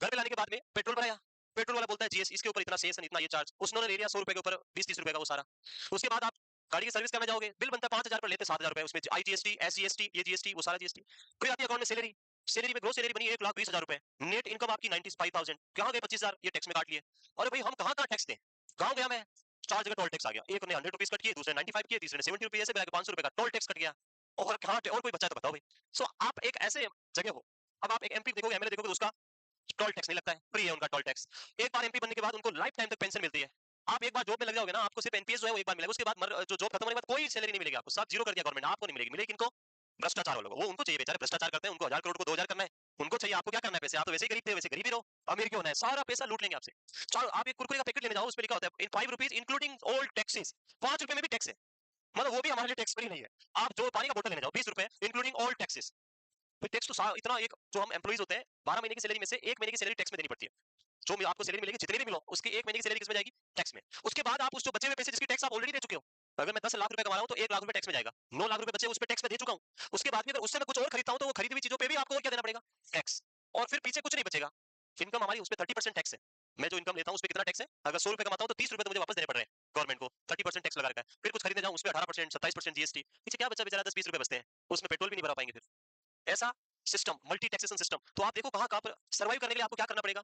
घर पे लाने के बाद में पेट्रोल भराया, पेट्रोल वाला बोलता है जीएसटी इसके ऊपर इतना सेस, इतना ये चार्ज, उसने ले लिया 100 रुपए के ऊपर 20-30 रुपए का वो सारा। उसके बाद आप गाड़ी की सर्विस करने जाओगे, बिल बनता है 5,000 पर, लेते 7,000 रुपए, उसमें आईजीएसटी, एसजीएसटी, ये जीएसटी, वो सारा जीएसटी। फिर आती है अकाउंट में सैलरी, सैलरी में ग्रोस सैलरी बनी 1,20,000 रुपए, नेट इनकम आपकी 95,000, कहाँ गए 25,000, ये टैक्स में काट लिए। अरे भाई हम कहाँ कहाँ टैक्स दें, गाँव गया मैं, 4 जगह टोल टैक्स आ गया, एक ने 100 रुपीज कट किए, दूसरे 95 किए, तीसरे ने 70 रुपए, ऐसे मिला के 500 रुपए का टोल टैक्स कट गया, और कहाँ और कोई बचा तो बताओ भाई। सो आप एक ऐसे जगह हो, अब आप एक एमपी देखोगे, एमएलए देखोगे, उसका टोल टैक्स नहीं लगता है, फ्री है उनका टोल टैक्स, एक बार एमपी बनने के बाद उनको लाइफ टाइम तक पेंशन मिलती है। आप एक बार जॉब में लग जाओगे ना, आपको सिर्फ एनपीएस जो है वो एक बार मिलेगा, उसके बाद जो जॉब खत्म होने के बाद कोई सैलरी नहीं मिलेगी आपको, सब जीरो कर दिया गवर्नमेंट, आपको नहीं मिलेगी, मिलेगी किनको, भ्रष्टाचार वालों को, वो उनको चाहिए, बेचारे भ्रष्टाचार करते हैं, उनको 1000 करोड़ को 2000 करना है, उनको चाहिए, आपको क्या करना है पैसे, आप तो वैसे ही गरीब थे, वैसे गरीब ही रहो, अमीर क्यों होना है, सारा पैसा लूट लेंगे आपसे। चलो आप एक कुरकुरे का पैकेट लेने जाओ, उसमें लिखा होता है इन 5 रुपीज इंक्लूडिंग ऑल टैक्सेस, 5 रुपए में भी टैक्स है, मतलब वो भी हमारे लिए टैक्स फ्री नहीं है। आप जो पानी का बोतल लेने जाओ 20 रुपए इंक्लूडिंग ऑल टैक्सेस, तो टैक्स तो इतना, एक जो हम एम्प्लॉइज होते हैं 12 महीने की सैलरी में से 1 महीने की सैलरी टैक्स में देनी पड़ती है, जो आपको सैलरी मिलेगी जितनी भी मिलो, उसकी 1 महीने की सैलरी किसमें जाएगी, टैक्स में। उसके बाद आप उस जो बचे हुए पैसे जिसकी टैक्स आप ऑलरेडी दे चुके हो, अगर मैं 10 लाख रुपए कमा रहा हूं तो 1 लाख रुपए टैक्स में जाएगा, 9 लाख रुपए बचे उस पे टैक्स में दे चुका हूं, उसके बाद भी अगर उससे मैं कुछ और खरीदता हूं तो वो खरीदी हुई चीजों पे भी आपको और क्या देना पड़ेगा, टैक्स, और फिर पीछे कुछ नहीं बचेगा, इनकम हमारी उस पे 30% टैक्स है, मैं जो इनकम लेता हूं उस पे कितना टैक्स है, अगर 100 रुपए कमाता हूं तो 30 रुपए तो मुझे वापस देने पड़ रहे हैं गवर्नमेंट को, 30% टैक्स लगा रखा है, फिर कुछ खरीदने जाऊं उस पे 18% 27% जीएसटी, पीछे क्या बचा, बेचारा 10-20 रुपए बचते हैं, उसमें पेट्रोल भी नहीं भरा पाएंगे फिर, ऐसा सिस्टम, मल्टी टैक्सेशन सिस्टम। तो आप देखो कहां कहां पर सर्वाइव करने के लिए आपको क्या करना पड़ेगा,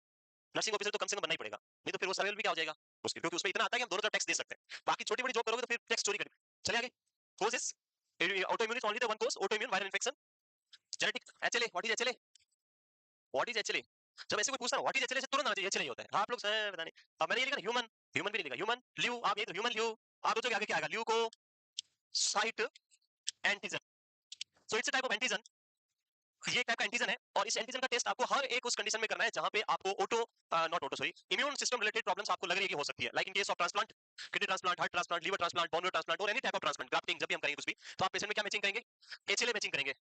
नर्सिंग ऑफिसर तो कम से कम बनना ही पड़ेगा, नहीं तो फिर वो सर्वाइवल भी क्या हो जाएगा मुश्किल, क्योंकि उसमें इतना आता है कि हम दोनों तरफ टैक्स दे सकते हैं, बाकी छोटी बड़ी जॉब करोगे तो फिर टैक्स चोरी करेंगे। चले आगे, courses, auto immune is only the one course, auto immune viral infection, genetic, HLA, what is HLA, what is HLA, जब ऐसे कोई पूछता है व्हाट इज एचएलए से तुरंत आना चाहिए एचएलए होता है, आप लोग पता नहीं, अब मैंने ये लिखा ह्यूमन, ह्यूमन भी नहीं लिखा, ह्यूमन ल्यू, आप ये तो ह्यूमन ल्यू, आप सोचोगे आगे क्या आएगा, ल्यू को site antigen, so it's a type of antigen, ये एक टाइप का एंटीजन है, और इस एंटीजन का टेस्ट आपको हर एक उस कंडीशन में करना है जहां पे आपको auto, not auto sorry, immune system related problems आपको लग रही है कि हो सकती है, like in case of transplant, kidney transplant, heart transplant, liver transplant, bone marrow transplant, और any type of transplant, grafting, जब भी हम करेंगे कुछ भी, तो आप पेशेंट में क्या मैचिंग करेंगे, एचएलए मैचिंग करेंगे,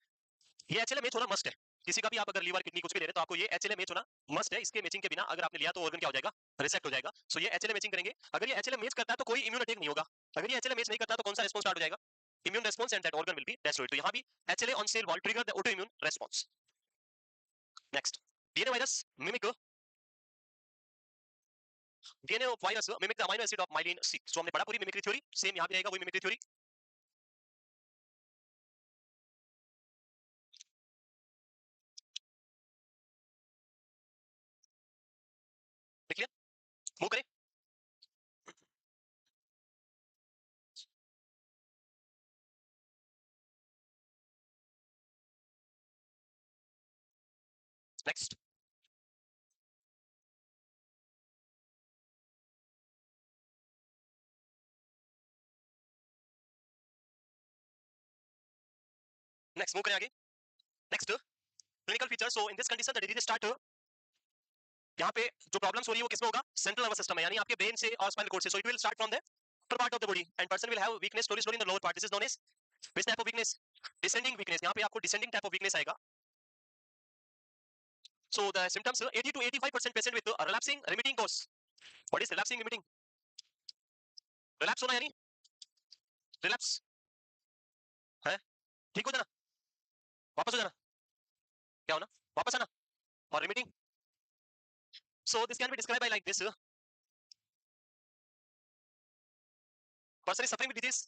ये एचएलए मैच होना मस्ट है, किसी का भी आप अगर लीवर किडनी कुछ भी ले रहे हैं तो आपको ये एचएलए मैच होना मस्ट है, इसके मैचिंग के बिना अगर आपने लिया तो ऑर्गन क्या हो जाएगा, रिजेक्ट हो जाएगा। सो ये एचएलए मैचिंग करेंगे, अगर ये एचएलए मैच करता है तो कोई इम्यून अटैक नहीं होगा, अगर ये एचएलए मैच नहीं करता तो कौन सा रिस्पांस स्टार्ट हो जाएगा, immune response, and that organ will be destroyed, तो यहां भी HLA on cell wall trigger the auto immune response. Next, DNA virus mimic, DNA of virus mimic the amino acid of myelin सी, so हमने पढ़ा पूरी mimicry theory, same यहां भी आएगा वही मिमिक्री थ्योरी, देख लिया, मूव करें, Next. Next, move करें आगे. Next, clinical features. So in this condition, the disease start. यहाँ पे जो प्रॉब्लम्स हो रही है वो किसमें होगा? सेंट्रल नर्वस सिस्टम में, यानी आपके ब्रेन से और स्पाइनल कॉर्ड से. So it will start from the upper part of the body and person will have weakness slowly in the lower part. This is known as which type of weakness? Descending weakness. यहाँ पे आपको descending type of weakness आएगा. So the symptoms 80 to 85% patient with relapsing remitting cause. What is relapsing remitting? Relapse होना यानी relapse है, ठीक हो जाना, वापस हो जाना, क्या होना, वापस आना, और remitting. So this can be described by like this. Person is suffering with disease.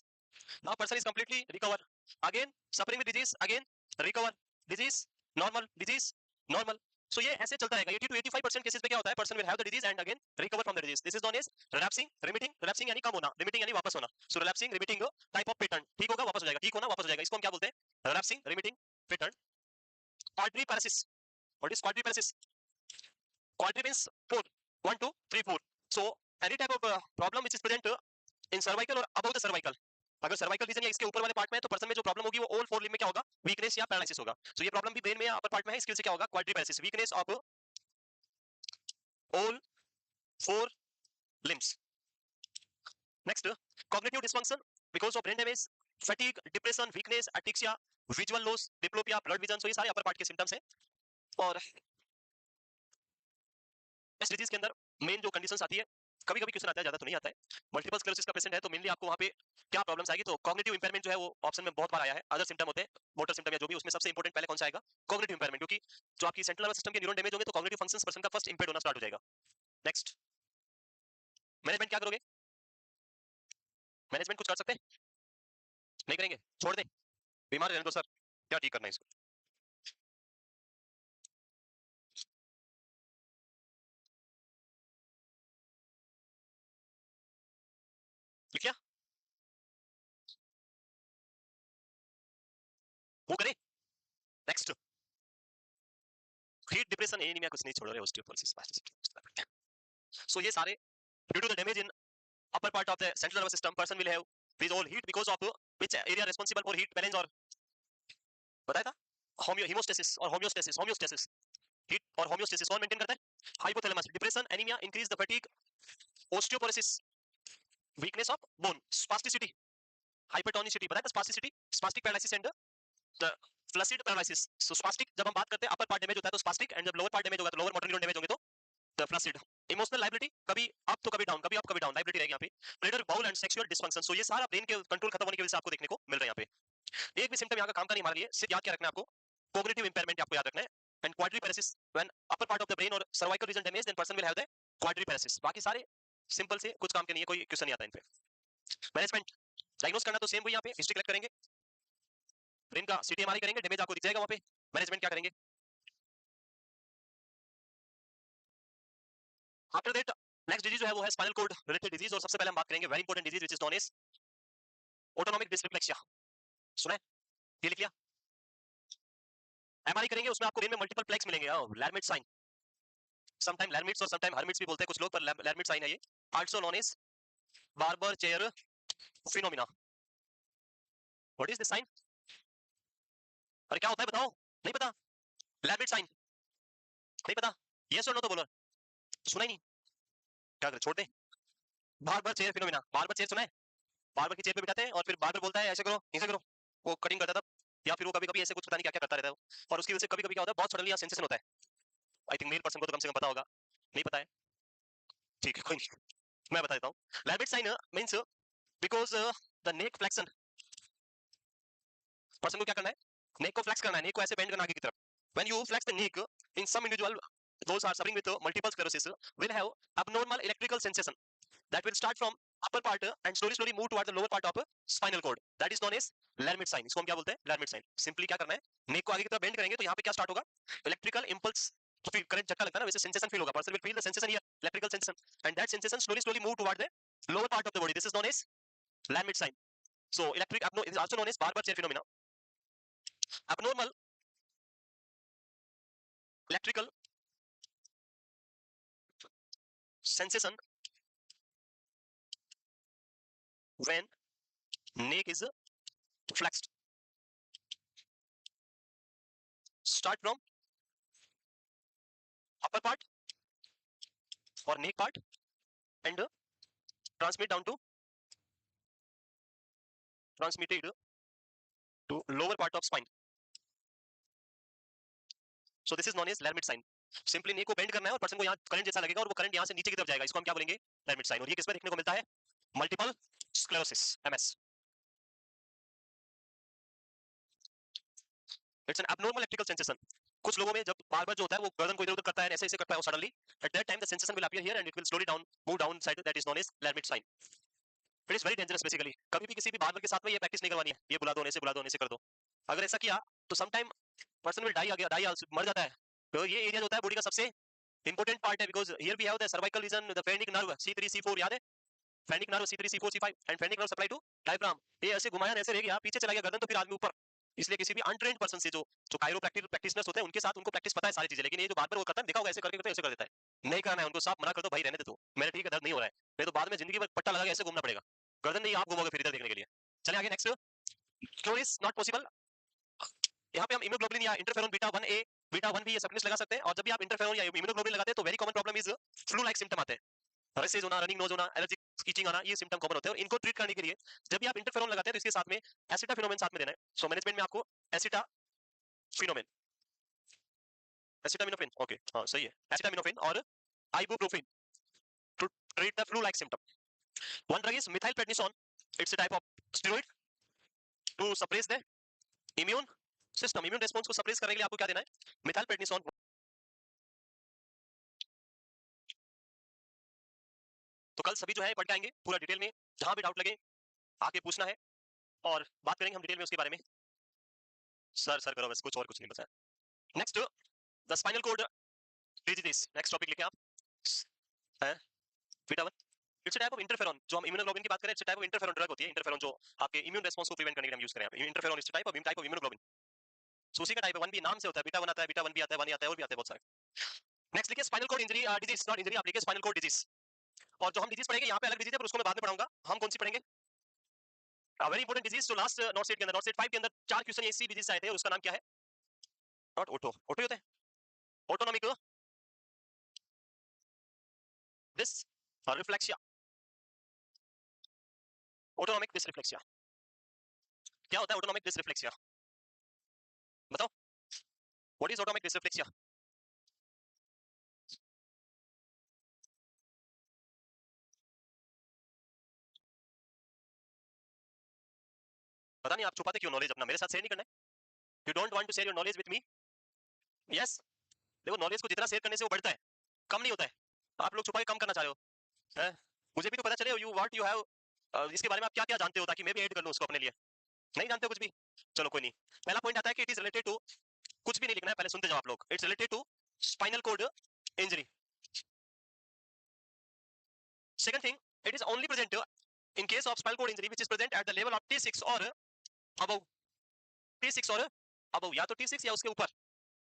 Now person is completely recover. Again suffering with disease. Again recover. Disease normal. Disease normal. So ये ऐसे चलता रहेगा. 80 to 85% केसेस में क्या होता है? Person will have the disease and again recover from the disease. This is known as relapsing, remitting. Relapsing यानी कम होना, remitting यानी वापस होना. So relapsing, remitting type of pattern. ठीक होगा, वापस हो जाएगा. ठीक होना, वापस हो जाएगा. इसको हम क्या बोलते हैं? Relapsing, remitting pattern. Quadriparesis. What is quadriparesis? Quadri means 4. 1, 2, 3, 4. So any type of problem which is present in cervical or above the cervical. अगर सर्वाइकल रीजन या इसके ऊपर वाले पार्ट में है तो पर्सन में जो प्रॉब्लम होगी वो ऑल फोर लिम्ब में क्या होगा? वीकनेस या पैरालिसिस होगा. सो ये प्रॉब्लम भी ब्रेन में या अपर पार्ट में है, इसके से क्या होगा? Quadriparalysis, weakness of all four limbs. Next, cognitive dysfunction because of brain damage, fatigue, depression, weakness, ataxia, visual loss, diplopia, blurred vision. So ये सारे अपर पार्ट के सिम्टम्स हैं. और इस डिजीज के अंदर मेन जो कंडीशंस आती है, कभी कभी क्वेश्चन आता है, ज्यादा तो नहीं आता है. मल्टीपल स्क्लेरोसिस का पेशेंट है तो मेनली आपको वहां पे क्या प्रॉब्लम्स आएगी? तो कॉग्निटिव इंपेयरमेंट जो है वो ऑप्शन में बहुत बार आया है. अदर सिम्टम होते हैं, मोटर सिम्टम या जो भी, उसमें सबसे इंपॉर्टेंट पहले कौन सा आएगा? कॉग्निटिव इंपेयरमेंट, क्योंकि जो आपकी सेंट्रल नर्वस सिस्टम के न्यूरॉन डैमेज होंगे तो कॉग्निटिव फंक्शंस पर्सन का फर्स्ट इंपेयर्ड होना स्टार्ट हो जाएगा. नेक्स्ट, मैनेजमेंट क्या करोगे? मैनेजमेंट कुछ कर सकते हैं? नहीं करेंगे, छोड़ दें, बीमार रहने दो सर, क्या ठीक करना है इसको? क्या वो करें? नेक्स्ट, हीट, डिप्रेशन, एनीमिया कुछ नहीं छोड़ रहे, ऑस्टियोपोरोसिस. सो ये सारे due to the damage in upper part of the central nervous system, person will have this all heat because of which area responsible for heat balance or बताया था, homeostasis और homeostasis. Homeostasis, heat और homeostasis कौन maintain करता है? Hypothalamus. Depression, anaemia, increase the fatigue, osteoporosis, weakness of bone, spasticity, hypertonicity. बताया था spasticity, spastic paralysis and the flaccid paralysis. So spastic जब हम बात करते हैं अपर पार्ट डैमेज होता है तो स्पास्टिक, एंड जब लोअर पार्ट डैमेज होगा तो लोअर मोटर न्यूरॉन डैमेज होंगे तो द फ्लैसिड. इमोशनल लाइबिलिटी, कभी अप तो कभी डाउन, कभी अप कभी डाउन लाइबिलिटी रहेगी यहाँ पे. Prader bowel and sexual dysfunction. सो ये सारा ब्रेन के कंट्रोल खत्म होने की वजह से आपको देखने को मिल रहा है यहाँ पे. एक भी सिम्टम यहाँ का काम का नहीं हमारे लिए, सिर्फ याद क्या रखना है आपको? कॉग्निटिव इंपेयरमेंट आपको याद रखना है. And quadriparalysis, when upper part of the brain और cervical region damage then person will have the quadriparalysis. बाकी सारे सिंपल से, कुछ काम के नहीं है, कोई क्वेश्चन नहीं आता इन पे. मैनेजमेंट, डायग्नोस करना तो सेम वही यहाँ पे, हिस्ट्री कलेक्ट करेंगे, ब्रेन का सीटी एमआरआई करेंगे, डैमेज आपको दिख जाएगा वहाँ पे. मैनेजमेंट क्या करेंगे? आफ्टर दैट नेक्स्ट डिजीज जो है वो है स्पाइनल कॉर्ड रिलेटेड डिजीज. और सबसे पहले हम बात करेंगे very important disease which is known as autonomic dyslexia. सुना है? ये लिख लिया? एमआरआई करेंगे, उसमें आपको ब्रेन में मल्टीपल प्लेक्स मिलेंगे. लैरमिट साइन, समटाइम लैरमिट्स और समटाइम हर्मिट्स भी बोलते हैं कुछ लोग, पर लैरमिट साइन है ये. Also known as barber chair phenomena. What is this sign? अरे क्या होता है बताओ? नहीं पता? लैरमिट साइन नहीं पता? यस और नो तो बोलो. सुना ही नहीं, क्या करें, छोड़ दे. Barber chair phenomena, barber chair सुना है? बार्बर की चेयर पे बिठाते हैं और फिर बार्बर बोलता है ऐसे करो, ऐसे करो, वो कटिंग करता था. या फिर वो कभी कभी ऐसे कुछ पता नहीं क्या क्या करता रहता है, और उसकी वजह से कभी कभी क्या होता है, बहुत सडनली सेंसेशन होता है. आई थिंक मेल पर्सन को तो कम से कम पता होगा. नहीं पता है? ठीक है, कोई नहीं, मैं बता देता हूँ. Lhermitte sign means because the neck flexion. Person को क्या करना है? नेक को फ्लेक्स करना है, नेक को ऐसे बेंड करना आगे की तरफ. When you flex the neck in some individual those are suffering with multiple sclerosis will have abnormal electrical sensation that will start from upper part and slowly move toward the lower part of spinal cord. That is known as Lhermitte sign. इसको हम क्या बोलते हैं? लैरमिट sign. Simply क्या करना है, नेक को आगे की तरफ बेंड करेंगे तो यहाँ पे क्या स्टार्ट होगा? इलेक्ट्रिकल इंपल्स फील, करंट झटका लगता है ना, वैसे सेंसेशन फील होगा. Person will feel the sensation here, electrical sensation, and that sensation slowly move toward the lower part of the body. This is known as Lhermitte sign. So electric is also known as Barber chair phenomena. Abnormal electrical sensation when neck is flexed. Start from upper part or neck part and transmit down to transmitted to lower part of spine. So this is known as Lhermitte sign. Simply neck को bend करना है और person को यहाँ current जैसा लगेगा और वो करंट यहाँ से नीचे की तरफ जाएगा. इसको हम क्या बोलेंगे? Lhermitte sign. और ये किस में देखने को मिलता है? Multiple sclerosis MS. It's an abnormal electrical sensation. कुछ लोगों में जब बार-बार जो होता है वो गर्दन को इधर-उधर करता है, ऐसे-ऐसे करता है वो suddenly, at that time the sensation will appear here and it will slowly down move down side, that is known as Lhermitte sign. It is very dangerous basically. कभी भी किसी भी बार्बर के साथ में ये प्रैक्टिस नहीं करवानी है. ये बुला दो, ऐसे बुला दो, ऐसे कर दो. अगर ऐसा किया तो some time person will die मर जाता है. तो ये एरिया जो होता है बॉडी का सबसे इंपॉर्टेंट पार्ट है, because here we have the cervical region, the phrenic nerve C3 C4 याद है? Phrenic nerve C3 C4 C5 and phrenic nerve supply to diaphragm. ये ऐसे घुमाया ऐसे रह गया, पीछे चला गया गर्दन तो फिर आदमी ऊपर. इसलिए किसी भी अनट्रेन्ड पर्सन से जो कायरोप्रैक्टिक प्रैक्टिशनर्स होते हैं उनके साथ उनको प्रैक्टिस पता है सारी चीजें, लेकिन ये जो बार-बार वो करता है देखा होगा ऐसे करके ऐसे कर देता है. नहीं करना है उनको, साफ मना कर दो भाई, रहने दे तू, मेरे ठीक है दर्द नहीं हो रहा है, नहीं तो बाद में जिंदगी भर पट्टा लगा के ऐसे घूमना पड़ेगा. गर्दन नहीं आप घूमोगे फिर इधर देखने के लिए. चलिए आगे नेक्स्ट. क्यों इज नॉट पॉसिबल? यहाँ पे हम इम्यूनोग्लोबुलिन या interferon beta 1A beta 1B ये सप्लीमेंट्स लगा सकते हैं. और जब भी आप इंटरफेरोन या इम्यूनोग्लोबुलिन लगाते हैं तो very common problem is flu like symptom आते हैं. रेसेस होना, रनिंग नोज होना, एलर्जिक ईचिंग आना, ये सिम्टम कॉमन होते हैं. और इनको ट्रीट करने के लिए जब भी आप इंटरफेरोन लगाते हैं तो इसके साथ में एसिटामिनोफेन साथ में देना है. सो मैनेजमेंट में आपको एसिटामिनोफेन ओके हाँ सही है, एसिटामिनोफेन और ibuprofen to treat the flu like symptom. One drug is methylprednisolone. It's a type of steroid to suppress the immune system. Immune response को suppress करने के लिए आपको क्या देना है? Methylprednisolone. तो कल सभी जो है पढ़ के आएंगे पूरा डिटेल में, जहां भी डाउट लगे आके पूछना है और बात करेंगे हम डिटेल में उसके बारे में. सर करो बस, कुछ और कुछ नहीं बचा. Next the spinal cord disease. Next topic लेके आप हैं beta 1. It's a type of interferon. जो हम इम्यूनोग्लोबुलिन की बात करें, it's a type of interferon drug होती है. इंटरफेरोन जो आपके इम्यून रिस्पांस को प्रिवेंट करने के लिए हम यूज करें. Interferon is type of immunoglobulin. So उसी का टाइप है. 1B नाम से होता है, बीटा 1 आता है, बीटा 1B आता है, 1 आता है और भी आते हैं बहुत सारे. नेक्स्ट लिखिए spinal cord injury disease, not injury, आप लिखिए स्पाइनल कॉर्ड डिजीज. और जो हम डिजीज पढ़ेंगे यहाँ पे अलग डिजीज है पर उसको मैं बाद में पढ़ाऊंगा. हम कौन सी पढ़ेंगे? Very important disease. जो लास्ट नोट सेट के अंदर, नोट सेट 5 के अंदर 4 क्वेश्चन इसी डिजीज से आए थे. उसका नाम क्या है? नॉट ऑटो होता है, autonomic dysreflexia. Autonomic dysreflexia क्या होता है? ऑटोनॉमिक डिस रिफ्लेक्सिया बताओ, what is autonomic dysreflexia? पता नहीं आप छुपाते क्यों नॉलेज अपना, मेरे साथ शेयर नहीं करना है? You don't want to share your knowledge with me? Yes. देखो नॉलेज को जितना शेयर करने से वो बढ़ता है, कम नहीं होता है. आप लोग छुपाए कम करना चाह रहे हो हैं? मुझे भी तो पता चले यू व्हाट यू हैव, इसके बारे में आप क्या क्या जानते हो ताकि मैं भी ऐड कर लूं उसको अपने लिए. नहीं जानते हो कुछ भी? चलो कोई नहीं. पहला पॉइंट आता है कि इट इज रिलेटेड टू, कुछ भी नहीं लिखना है, पहले सुनते जाओ आप लोग. It's related to spinal cord injury. Second thing, it is only present in case of spinal cord injury which is present at the level of T6 or above. T6 और above, या तो T6 या उसके ऊपर.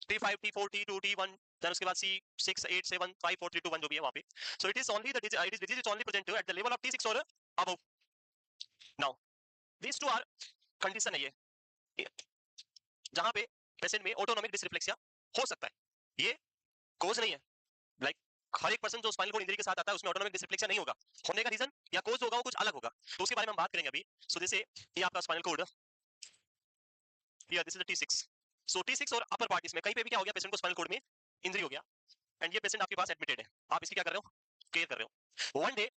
T5 T4 T2 T1 then उसके बाद C6 8 7 5 4 3 2 1 जो भी है वहां पे. So it is only the disease is only present at the level of T6 or above. Now these two are condition है ये जहां पे पेशेंट में ऑटोनॉमिक डिसरिफ्लेक्सिया हो सकता है. ये कोज नहीं है. लाइक हर एक पर्सन जो स्पाइनल कॉर्ड इंजरी के साथ आता है उसमें ऑटोनॉमिक डिसरिफ्लेक्सिया नहीं होगा. होने का रीजन या कोज होगा वो कुछ अलग होगा, तो उसके बारे में हम बात करेंगे अभी. सो जैसे ये आपका spinal cord, this is the T6. So T6 और अपर पार्ट, इसमें कहीं पे भी क्या हो गया, पेशेंट को स्पाइनल कॉर्ड में इंजरी हो गया एंड ये पेशेंट आपके पास एडमिटेड है. आप इसकी क्या कर रहे हो? केयर कर रहे हो. वन डे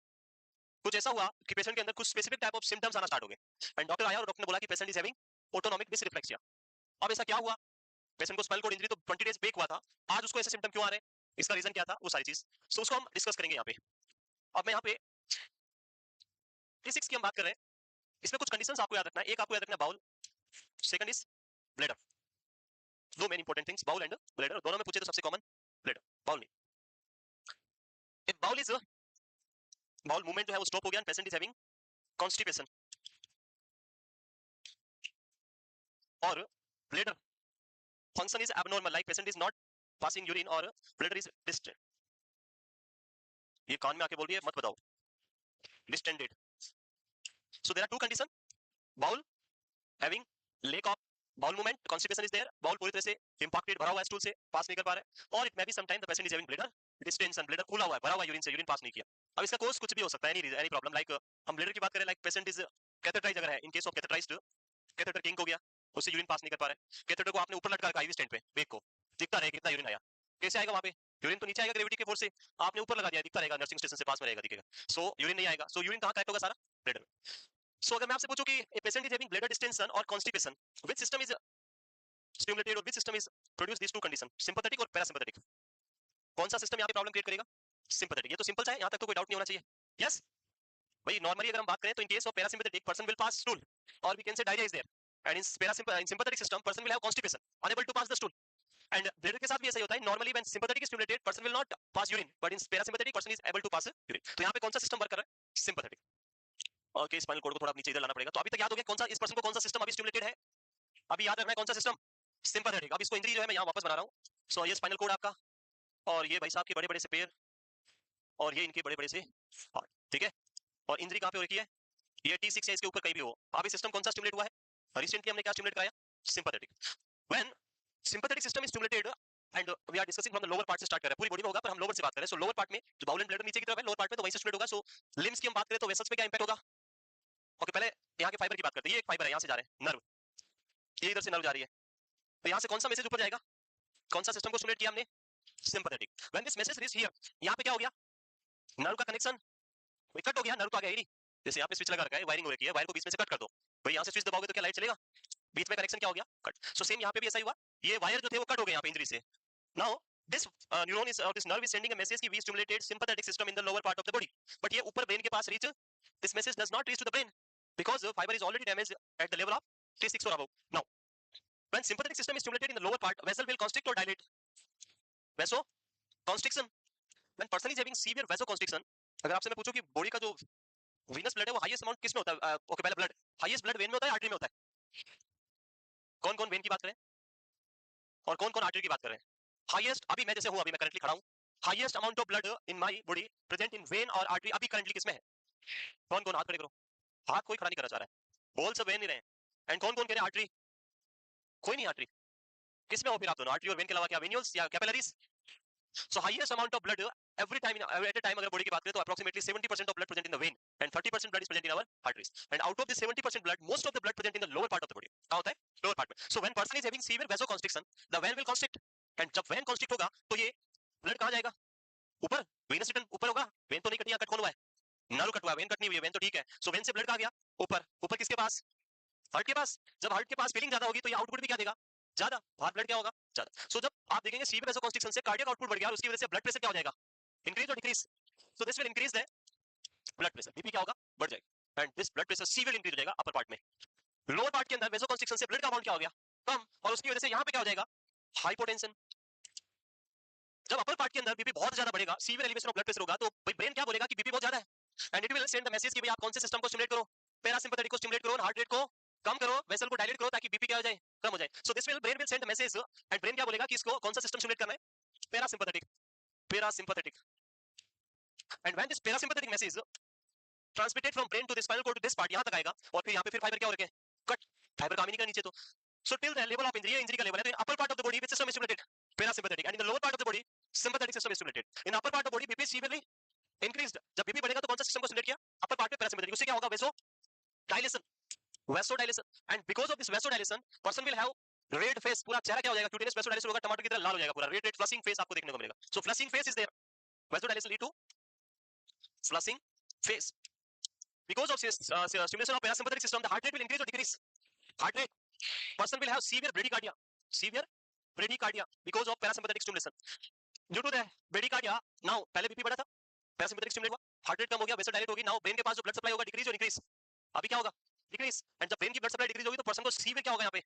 कुछ ऐसा हुआ कि पेशेंट के अंदर कुछ स्पेसिफिक टाइप ऑफ सिम्टम्स आना स्टार्ट हो गए एंड डॉक्टर आया और डॉक्टर ने बोला कि पेशेंट इज हैविंग ऑटोनॉमिक डिसरिफ्लेक्सिया. अब ऐसा क्या हुआ? पेशेंट को स्पाइनल कॉर्ड इंजरी तो 20 डेज ब्रेक हुआ था, आज उसको ऐसे सिम्टम क्यों आ रहे हैं, इसका रीजन क्या था, वो सारी चीज सो उसको हम डिस्कस करेंगे यहाँ पे. अब मैं यहाँ पे T6 की हम बात कर रहे हैं. इसमें कुछ कंडीशंस आपको याद रखना है. एक आपको याद रखना है बाउल, सेकंड इज ब्लैडर. दो main important things, bowel and bladder. दोनों में पूछे तो सबसे कॉमन ब्लैडर, बाउल नहीं. If bowel is, bowel movement जो है वो स्टॉप हो गया and patient is having constipation, और bladder function is abnormal, like patient is not passing urine और ब्लड इज डिस्टेंट, ये कान में आके बोल रही है मत बताओ, distended. So there are two condition, bowl having lack of bowel movement, constipation is there, bowel पूरी तरह से इंपैक्टेड, भरा हुआ है, स्टूल से पास नहीं कर पा रहा है, और it may be some time the patient is having bladder distension, bladder खुला हुआ है, भरा हुआ है यूरिन से, यूरिन पास नहीं किया। अब इसका कोर्स कुछ भी हो सकता है, एनी प्रॉब्लम, लाइक हम ब्लडर की बात करें, लाइक पेशेंट इज कैथेटराइज्ड अगर है, in case of catheterized, catheter kink हो गया, उससे यूरिन पास नहीं कर पा रहा है, कैथेटर को आपने ऊपर लटका रखा है आईवी स्टैंड पे, बेक को दिखता रहेगा कितना यूरिन आया, कैसे आएगा वहां पे, यूरिन तो नीचे आएगा ग्रेविटी के फोर्स से, आपने ऊपर लगा दिया, दिखता रहेगा, नर्सिंग स्टेशन से पास में रहेगा, दिखेगा, सो यूरिन नहीं आएगा, सो यूरिन कहां कलेक्ट होगा सारा, ब्लडर में। सो अगर मैं आपसे पूछूं कि a patient is having bladder distension और constipation, which system is stimulated और which system is produce this two condition, sympathetic और पैरासिम्पैथेटिक, कौन सा सिस्टम यहां पे प्रॉब्लम क्रिएट करेगा, सिंपैथेटिक, ये तो सिंपल सा है, यहां तक तो कोई डाउट नहीं होना चाहिए, यस भाई। नॉर्मली अगर हम बात करें तो in case of parasympathetic person will pass stool, और we can say diarrhoea is there, and in sympathetic system person will have constipation, unable to pass the stool, and bladder के साथ भी ऐसा ही होता है, normally when sympathetic is stimulated person will not pass urine, but in parasympathetic person is able to pass urine। तो यहाँ पे कौन सा सिस्टम वर्क कर रहा है, सिंपैथेटिक। ओके, स्पाइनल कॉर्ड को थोड़ा नीचे इधर लाना पड़ेगा, तो अभी तक याद हो गया कौन सा, इस पर्सन को कौन सा सिस्टम अभी स्टिमुलेटेड है, अभी याद रखना है कौन सा सिस्टम, सिंपैथेटिक। अब इसको इंजरी जो है मैं यहाँ वापस बना रहा हूँ, सो ये स्पाइनल कॉर्ड आपका, और ये भाई साहब के बड़े बड़े से पैर, और ये इनके बड़े बड़े से हाथ, ठीक है, और इंजरी कहाँ पे हो रखी है, ये T6 है, इसके ऊपर कहीं भी हो, अभी सिस्टम कौन सा स्टिमुलेट हुआ है, रिसेंटली हमने क्या स्टिमुलेट कराया, sympathetic. When sympathetic system is stimulated, and we are discussing from the lower part से स्टार्ट कर रहे हैं, पूरी बॉडी में होगा पर हम लोअर से बात कर रहे हैं, सो लोअर पार्ट में जो बाउल एंड ब्लैडर नीचे की तरफ है, लोअर पार्ट में तो वहीं से स्टिमुलेट होगा, सो लिम्स की हम बात करें तो वेसल्स पे क्या इंपैक्ट होगा, ओके पहले यहाँ के फाइबर की बात करते हैं, ये एक फाइबर है, यहाँ से जा रहे हैं नर्व, ये इधर से नर्व जा रही है, तो यहाँ से कौन सा मैसेज ऊपर जाएगा, कौन सा सिस्टम को स्टिमुलेट किया हमने, sympathetic. When this message reach here, यहाँ पे क्या हो गया, नर्व का कनेक्शन कट हो गया, नर्व तो आ गया ही नहीं, जैसे यहाँ पे स्विच लगा रखा है, वायरिंग हो रखी है, वायर को बीच में से कट कर दो, भाई यहाँ से स्विच दबाओगे तो क्या लाइट चलेगा, बीच में कनेक्शन क्या हो गया, कट। सो सेम यहाँ पे भी ऐसा ही हुआ, ये वायर जो थे वो कट हो गए यहाँ पे इंजरी से। Now this neuron is or this nerve is sending a message कि we stimulated sympathetic system in the lower part of the body, but ये ऊपर ब्रेन के पास reach, this message does not reach to the brain because the fiber is already damaged at the level of T6 or above. Now when sympathetic system is stimulated in the lower part, vessel will constrict or dilate, vasoconstriction, when person is having severe vasoconstriction, अगर आपसे मैं पूछूं कि body का जो venous blood है वो highest amount किस में होता है, ओके पहले blood highest blood vein में होता है, artery में होता है, कौन कौन vein की बात करें और कौन कौन artery की बात कर रहे हैं, हाईएस्ट, अभी मैं जैसे हूं, अभी मैं करंटली खड़ा हूं, highest amount of blood in my body present in when और आर्टरी, अभी करंटली किसमें है, कौन कौन हाथ खड़े करो, हाथ कोई खड़ा नहीं करना चाह रहा है, बोल सब वेन नहीं रहे, एंड कौन कौन कह रहे हैं आर्टरी, कोई नहीं, आर्टरी किसमें हो फिर आप दोनों, आर्टरी और वेन के अलावा क्या वेन्यूल्स या capillaries. So highest amount of blood every time at a time अगर बॉडी की बात करें तो approximately 70% of blood present in the vein and 30% blood is present in our arteries, and out of the 70% blood most of the blood present in the lower part of the body, कहां होता है lower part में। So when person is having severe vasoconstriction, the vein will constrict, and जब vein constrict होगा तो ये blood कहां जाएगा, ऊपर, venous return ऊपर होगा, vein तो नहीं कटी, कट कौन हुआ है, नर्व कट हुआ है, vein कट नहीं हुई है, vein तो ठीक है, so vein से blood कहां गया, ऊपर, ऊपर किसके पास, हार्ट के पास, जब हार्ट के पास फीलिंग ज्यादा होगी तो ये आउटपुट भी क्या देगा, ज्यादा, हार्ट ब्लड क्या होगा, ज्यादा। सो जब आप देखेंगे सीवियर वैसोकंस्ट्रिक्शन से कार्डियक आउटपुट बढ़ गया और उसकी वजह से ब्लड प्रेशर क्या हो जाएगा, इंक्रीज और decrease, so this will increase the blood pressure, BP क्या होगा, बढ़ जाएगा, and this blood pressure severe increase हो जाएगा अपर पार्ट में। लोअर पार्ट के अंदर वैसोकंस्ट्रिक्शन से ब्लड का अमाउंट क्या हो गया, कम, और उसकी वजह से यहाँ पे क्या हो जाएगा, हाइपोटेंशन। जब अपर पार्ट के अंदर बीपी बहुत ज्यादा बढ़ेगा, severe elevation of blood pressure होगा, तो भाई ब्रेन क्या बोलेगा कि बीपी बहुत ज्यादा है, and it will send the message कि भाई आप कौन से सिस्टम को स्टिमुलेट करो, पैरासिम्पैथेटिक को स्टिमुलेट करो, हार्ट रेट को कम करो, वेसल को डायलेट करो ताकि बीपी क्या हो जाए, कम हो जाए। So this will brain will send the message, and brain क्या बोलेगा कि इसको कौन सा सिस्टम स्टिमुलेट करना है, parasympathetic, parasympathetic, and when this parasympathetic message transmitted from brain to the spinal cord to this part, यहां तक आएगा, और फिर यहां पे फिर फाइबर क्या हो रखे हैं, कट, फाइबर काम ही नहीं कर नीचे तो। So till the level of injury, injury का लेवल है, तो in upper part of the body which system is stimulated, parasympathetic, and in the lower part of the body sympathetic system is stimulated, in upper part of body BP severely increased, जब BP बढ़ेगा तो कौन सा system को stimulate किया, upper part पे parasympathetic, उससे क्या होगा, vasodilation, and because of this vasodilation person will have red face, पूरा चेहरा क्या हो जाएगा, cutaneous vasodilation होगा, टमाटर की तरह लाल हो जाएगा पूरा, red flushing face आपको देखने को मिलेगा। So flushing face is there, vasodilation lead to flushing face, because of stimulation of parasympathetic system the heart rate will increase or decrease, heart rate, person will have severe bradycardia, severe bradycardia because of parasympathetic stimulation, due to the bradycardia, now पहले BP बढ़ा था, parasympathetic stimulate हुआ, heart rate कम हो गया, vessel dilate होगी, now brain के पास जो ब्लड सप्लाई होगा डिक्रीज और इंक्रीज, अभी क्या होगा, डिक्रीज, एंड जब ब्रेन की ब्लड सप्लाई डिक्रीज होगी तो पर्सन को सीवियर क्या होगा, यहाँ पे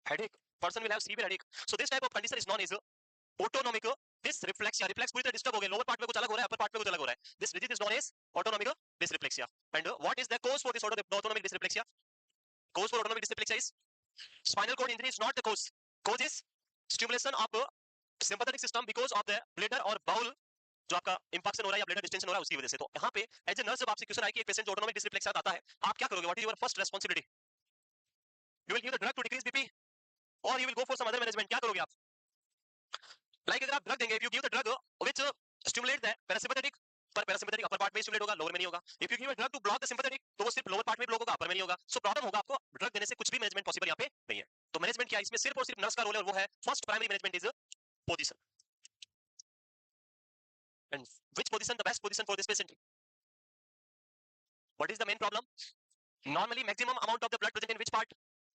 headache, person will have severe headache. So this type of condition is known as autonomic dysreflexia, reflex पूरी तरह डिस्टर्ब हो गया, लोअर पार्ट में कुछ अलग हो रहा है, अपर पार्ट में कुछ अलग हो रहा है, this disease is known as autonomic dysreflexia. And what is the cause for this autonomic dysreflexia, cause for autonomic dyslexia is spinal cord injury is not the cause, cause is stimulation of sympathetic system because of the bladder और bowl जो आपका infection हो रहा है या blood distension हो रहा है उसकी वजह से। तो यहाँ पे एज ए नर्स जब आपसे क्वेश्चन आए कि एक पेशेंट जो ऑटोनोमिक डिस्रिफ्लेक्स आता है, आप क्या करोगे? What is your first responsibility? You will give the drug to decrease BP और you will go for some other management? क्या करोगे आप? लाइक अगर आप ड्रग देंगे, if you give the drug which stimulate the parasympathetic, पर parasympathetic upper part में stimulate होगा, लोअर में नहीं होगा। If you give a drug to block the sympathetic, तो वो सिर्फ लोअर पार्ट में ब्लॉक होगा, अपर में नहीं होगा। सो प्रॉब्लम होगा आपको ड्रग देने से कुछ भी मैनेजमेंट पॉसिबल यहाँ पे नहीं है। तो मैनेजमेंट क्या है इसमें? सिर्फ और सिर्फ नर्स का रोल है और वो है first primary management is position. And which position the best position for this patient? What is the main problem? Normally, maximum amount of the blood present in which part?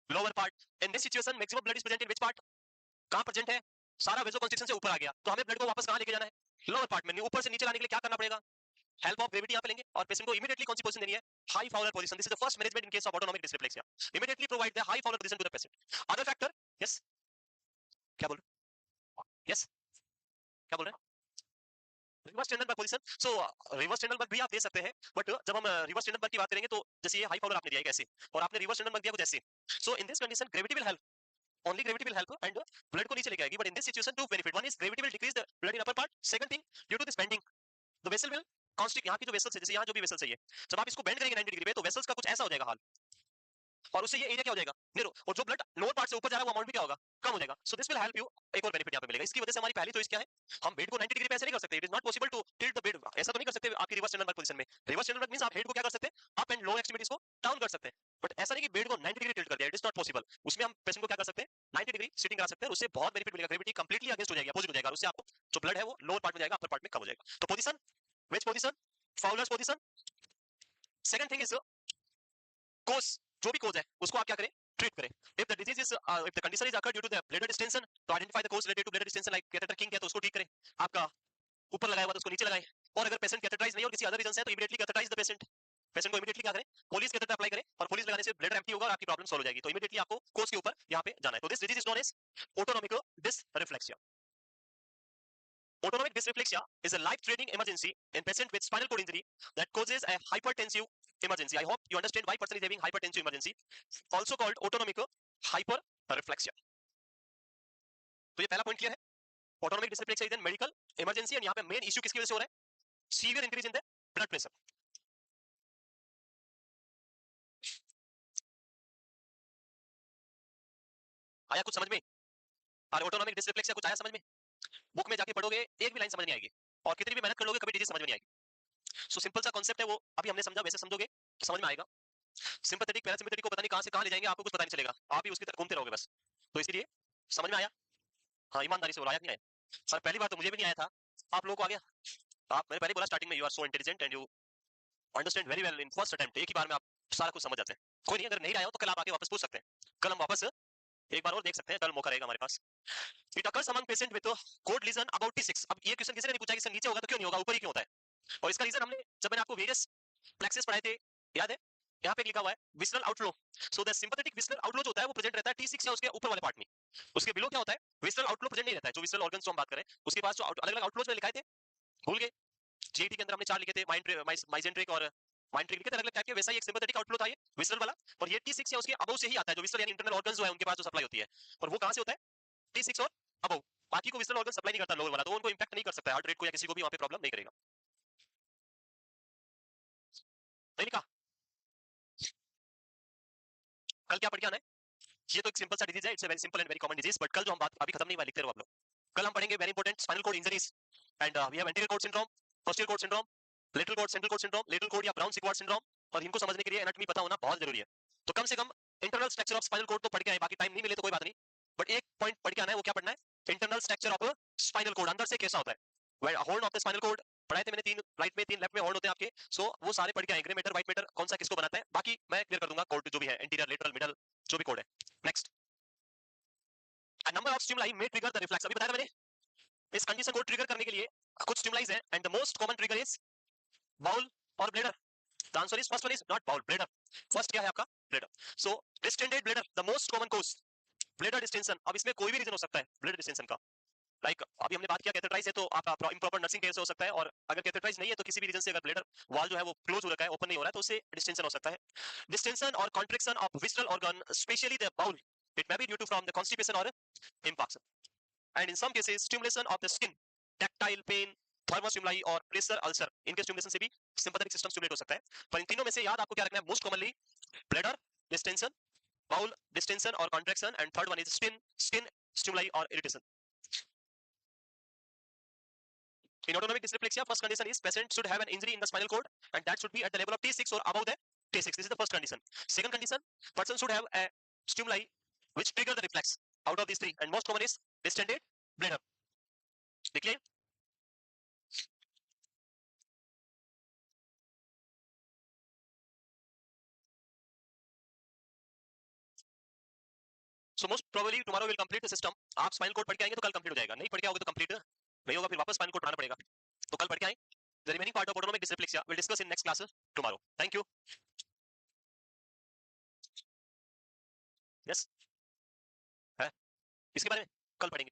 Lower part. In this situation, maximum blood is present in which part? कहाँ present है? सारा vasoconstriction से ऊपर आ गया, तो हमें blood को वापस कहाँ लेके जाना है? लोअर पार्ट में। ऊपर से नीचे लाने के लिए क्या करना पड़ेगा? हेल्प ऑफ ग्रेविटी यहाँ पे लेंगे और पेशेंट को इमीडिएटली कौन सी पोजीशन देनी है? High Fowler position. This is the first management in case of autonomic dysreflexia. Immediately provide the high Fowler position to the patient. Other factor? Yes, क्या बोल रहे? यस, क्या बोल रहे हैं? Reverse Trendelenburg position. So reverse Trendelenburg भी आप दे सकते हैं, बट जब हम रिवर्स टेंडनबर्ग की बात करेंगे तो जैसे ये हाई फाउलर आपने दिया है कैसे, और आपने रिवर्स टेंडनबर्ग दिया कुछ ऐसे। So in this condition gravity will help, only gravity will help and blood को नीचे लेके आएगी। but in this situation two benefit, one is gravity will decrease the blood in upper part, second thing due to this bending the vessel will constrict। यहाँ की जो vessels है, जैसे यहाँ जो भी वेसल्स है, ये जब आप इसको बेंड करेंगे 90 डिग्री पे तो वेसल्स का कुछ ऐसा हो जाएगा हाल, और उससे ये एरिया क्या हो जाएगा? नेरो, और जो ब्लड लोअर पार्ट से ऊपर जा रहा है वो अमाउंट भी क्या होगा? कम हो जाएगा। So this will help you. एक और बेनिफिट यहाँ पे मिलेगा। इसकी वजह से हमारी पहली चॉइस क्या है? हम बेड को 90 डिग्री पे ऐसे नहीं कर सकते। It is not possible to tilt the bed, ऐसा तो नहीं कर सकते आपकी रिवर्स टेंडनबर्ग पोजीशन में। रिवर्स टेंडनबर्ग मींस आप हेड को क्या कर सकते हैं? अप एंड लो एक्सट्रीमिटीज को डाउन कर सकते हैं, बट ऐसा नहीं कि बेड को 90 डिग्री टिल्ट कर दिया। It is not possible. उसमें हम पेशेंट को क्या कर सकते हैं? 90 डिग्री सिटिंग करा सकते हैं, उससे बहुत बेनिफिट मिलेगा। ग्रेविटी कंप्लीटली अगेंस्ट हो जाएगी, अपोजिट हो जाएगा, उससे आपको जो ब्लड है वो लोअर पार्ट में जाएगा, अपर पार्ट में कम हो जाएगा। तो position, which position? Fowler's position. Second thing is cause, जो भी कोज है उसको आप क्या करें? ट्रीट करें। if the disease is if the condition is occurred due to the bladder distension, तो identify the cause related to bladder distension like catheter king है तो उसको ठीक करें। आपका ऊपर लगाया हुआ तो उसको नीचे लगाएं, और अगर पेशेंट कैथेटराइज नहीं और किसी अदर रीजन से है तो immediately catheterise the patient. Patient को इमीडिएटली क्या करें? पोलिस कैथेटर अप्लाई करें, और पोलिस लगाने से ब्लड एम्प्टी होगा और आपकी प्रॉब्लम सॉल्व हो जाएगी। तो इमीडिएटली आपको कोज के ऊपर यहाँ पे जाना है। तो this disease is known as autonomic dysreflexia. Autonomic dysreflexia is a life-threatening emergency in patient with spinal cord injury that causes a hypertensive emergency. I hope you understand why person is having hypertensive emergency, also called autonomic hyperreflexia. तो ये पहला point clear है? Autonomic dysreflexia is a medical emergency and यहाँ पे main issue किसकी वजह से हो रहा है? Severe increase in the blood pressure. आया कुछ समझ में? अरे ऑटोनोमिक डिसरिफ्लेक्सिया कुछ आया समझ में? बुक में जाके पढ़ोगे एक भी लाइन समझ नहीं आएगी, और कितनी भी मेहनत कर लोगे कभी डिजीज समझ में नहीं आएगी। सो सिंपल सा कॉन्सेप्ट है वो, अभी हमने समझा, वैसे समझोगे तो समझ में आएगा। सिंपैथेटिक पैरासिम्पैथेटिक को पता नहीं कहां से कहां ले जाएंगे, आपको कुछ पता नहीं चलेगा, आप ही उसकी तरफ घूमते रहोगे बस। तो इसीलिए समझ में आया? हाँ, ईमानदारी से बोला, आया नहीं आया? सर पहली बार तो मुझे भी नहीं आया था, आप लोगों को आ गया। आप, मैंने पहले बोला स्टार्टिंग में, you are so intelligent and you understand very well in first attempt. एक ही बार में आप सारा कुछ समझ जाते हैं। कोई नहीं, अगर नहीं आया हो तो कल आप आके वापस पूछ सकते हैं, कल हम वापस एक बार और देख सकते हैं, कल मौका रहेगा हमारे पास। It occurs among patient with cord lesion about T6। अब ये क्वेश्चन किसी ने नहीं पूछा कि सर नीचे होगा तो क्यों नहीं होगा, ऊपर ही क्यों होता है? और इसका रीजन हमने, जब मैंने आपको वेरियस प्लेक्सेस पढ़ाए थे, याद है? यहाँ पे लिखा हुआ है visceral outflow. So the sympathetic visceral outflow जो होता है वो प्रेजेंट रहता है T6 या उसके ऊपर वाले पार्ट में। उसके बिलो क्या होता है? विसरल आउटफ्लो प्रेजेंट नहीं रहता है। जो विसरल ऑर्गन्स हम बात करें उसके पास जो अलग अलग आउटफ्लोज में लिखाए थे, भूल गए? जीटी के अंदर हमने 4 लिखे थे, माइजेंट्रिक और माइंट्रिक लिखे थे, अलग अलग टाइप के। वैसा ही एक सिंपैथेटिक आउटफ्लो था ये विसरल वाला, और ये T6 या उसके अबव से ही आता है। जो विसरल यानी इंटरनल ऑर्गन्स जो है उनके पास जो सप्लाई होती है, और वो कहां से होता है? T6 और अबव। बाकी को विसरल ऑर्गन सप्लाई नहीं करता लोअर वाला, तो उनको इंपैक्ट नहीं कर सकता हार्ट रेट को या किसी को भी वहां पे प्रॉब्लम नहीं करेगा। नहीं कहा? कल क्या पढ़ के आना है? ये तो एक सिंपल सा डिजीज है, it's a very simple and very common disease. But कल जो हम बात अभी खत्म नहीं हुआ, लिखते रहो आप लोग। कल हम पढ़ेंगे very important spinal cord injuries and we have anterior cord syndrome, posterior cord syndrome, lateral cord central cord syndrome, lateral cord या ब्राउन सिक्वार्ड सिंड्रोम। और इनको समझने के लिए एनाटॉमी पता होना बहुत जरूरी है। तो कम से कम internal structure of spinal cord तो पढ़ के आए, बाकी टाइम नहीं मिले तो कोई बात नहीं, बट एक पॉइंट पढ़ के आना है। वो क्या पढ़ना है? Internal structure of spinal cord, अंदर से कैसा होता है। Horn of the spinal cord पढ़ाए थे मैंने, 3 राइट में 3 लेफ्ट में हॉर्न होते हैं आपके। सो वो सारे पढ़ के आए, ग्रे मैटर व्हाइट मैटर कौन सा किसको बनाता है, बाकी मैं क्लियर कर दूंगा। कॉर्ड जो भी है, इंटीरियर लेटरल मिडल जो भी कॉर्ड है। Next, a number of stimuli may trigger the reflex। अभी बताया था मैंने, इस कंडीशन को ट्रिगर करने के लिए कुछ स्टिमुलाइज है, and the most common trigger is bowel और bladder. The answer is first one is not bowel, bladder. First क्या है आपका? Bladder. So distended bladder the most common cause, bladder distension. अब इसमें कोई भी रीजन हो सकता है ब्लैडर डिस्टेंशन का। लाइक अभी हमने बात किया कैथेटराइज है तो आपका इम्प्रॉपर नर्सिंग केयर से हो सकता है, और अगर कैथेटराइज नहीं है तो किसी भी रीजन से अगर ब्लैडर वॉल जो है वो क्लोज हो रखा है, ओपन नहीं हो रहा है, तो उससे डिस्टेंशन हो सकता है। डिस्टेंशन और contraction of visceral organ specially the bowel, it may be due to from the constipation और impaction. and in some cases stimulation of the skin, tactile pain, thermostimuli और pressure ulcer, इनके stimulation से भी sympathetic system stimulate हो सकता है. पर इन तीनों में से याद आपको क्या रखना है? Most commonly bladder distension, bowel distension or contraction, and third one is skin stimuli or irritation. In autonomic dysreflexia, first condition is patient should have an injury in the spinal cord, and that should be at the level of T6 or above the T6. This is the first condition. Second condition, person should have a stimuli which trigger the reflex out of these three, and most common is distended bladder. Clear? So most probably tomorrow we'll complete the system. आप spinal cord पढ़ के आएंगे तो कल complete हो जाएगा. नहीं पढ़ के आओगे तो complete नहीं होगा, फिर वापस spinal cord पढ़ाना पड़ेगा. तो कल पढ़ के आए. The remaining part of autonomic dysreflexia we'll discuss in next class tomorrow. Thank you. Yes. है? इसके बारे में कल पढ़ेंगे.